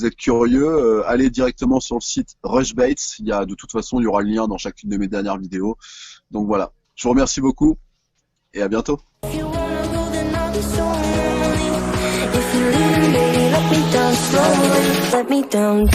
êtes curieux, allez directement sur le site Rushbaits. De toute façon, il y aura le lien dans chacune de mes dernières vidéos. Donc voilà, je vous remercie beaucoup et à bientôt. If you wanna go, then I'll be so lonely. If you're leaving, baby, let me down slowly. Let me down.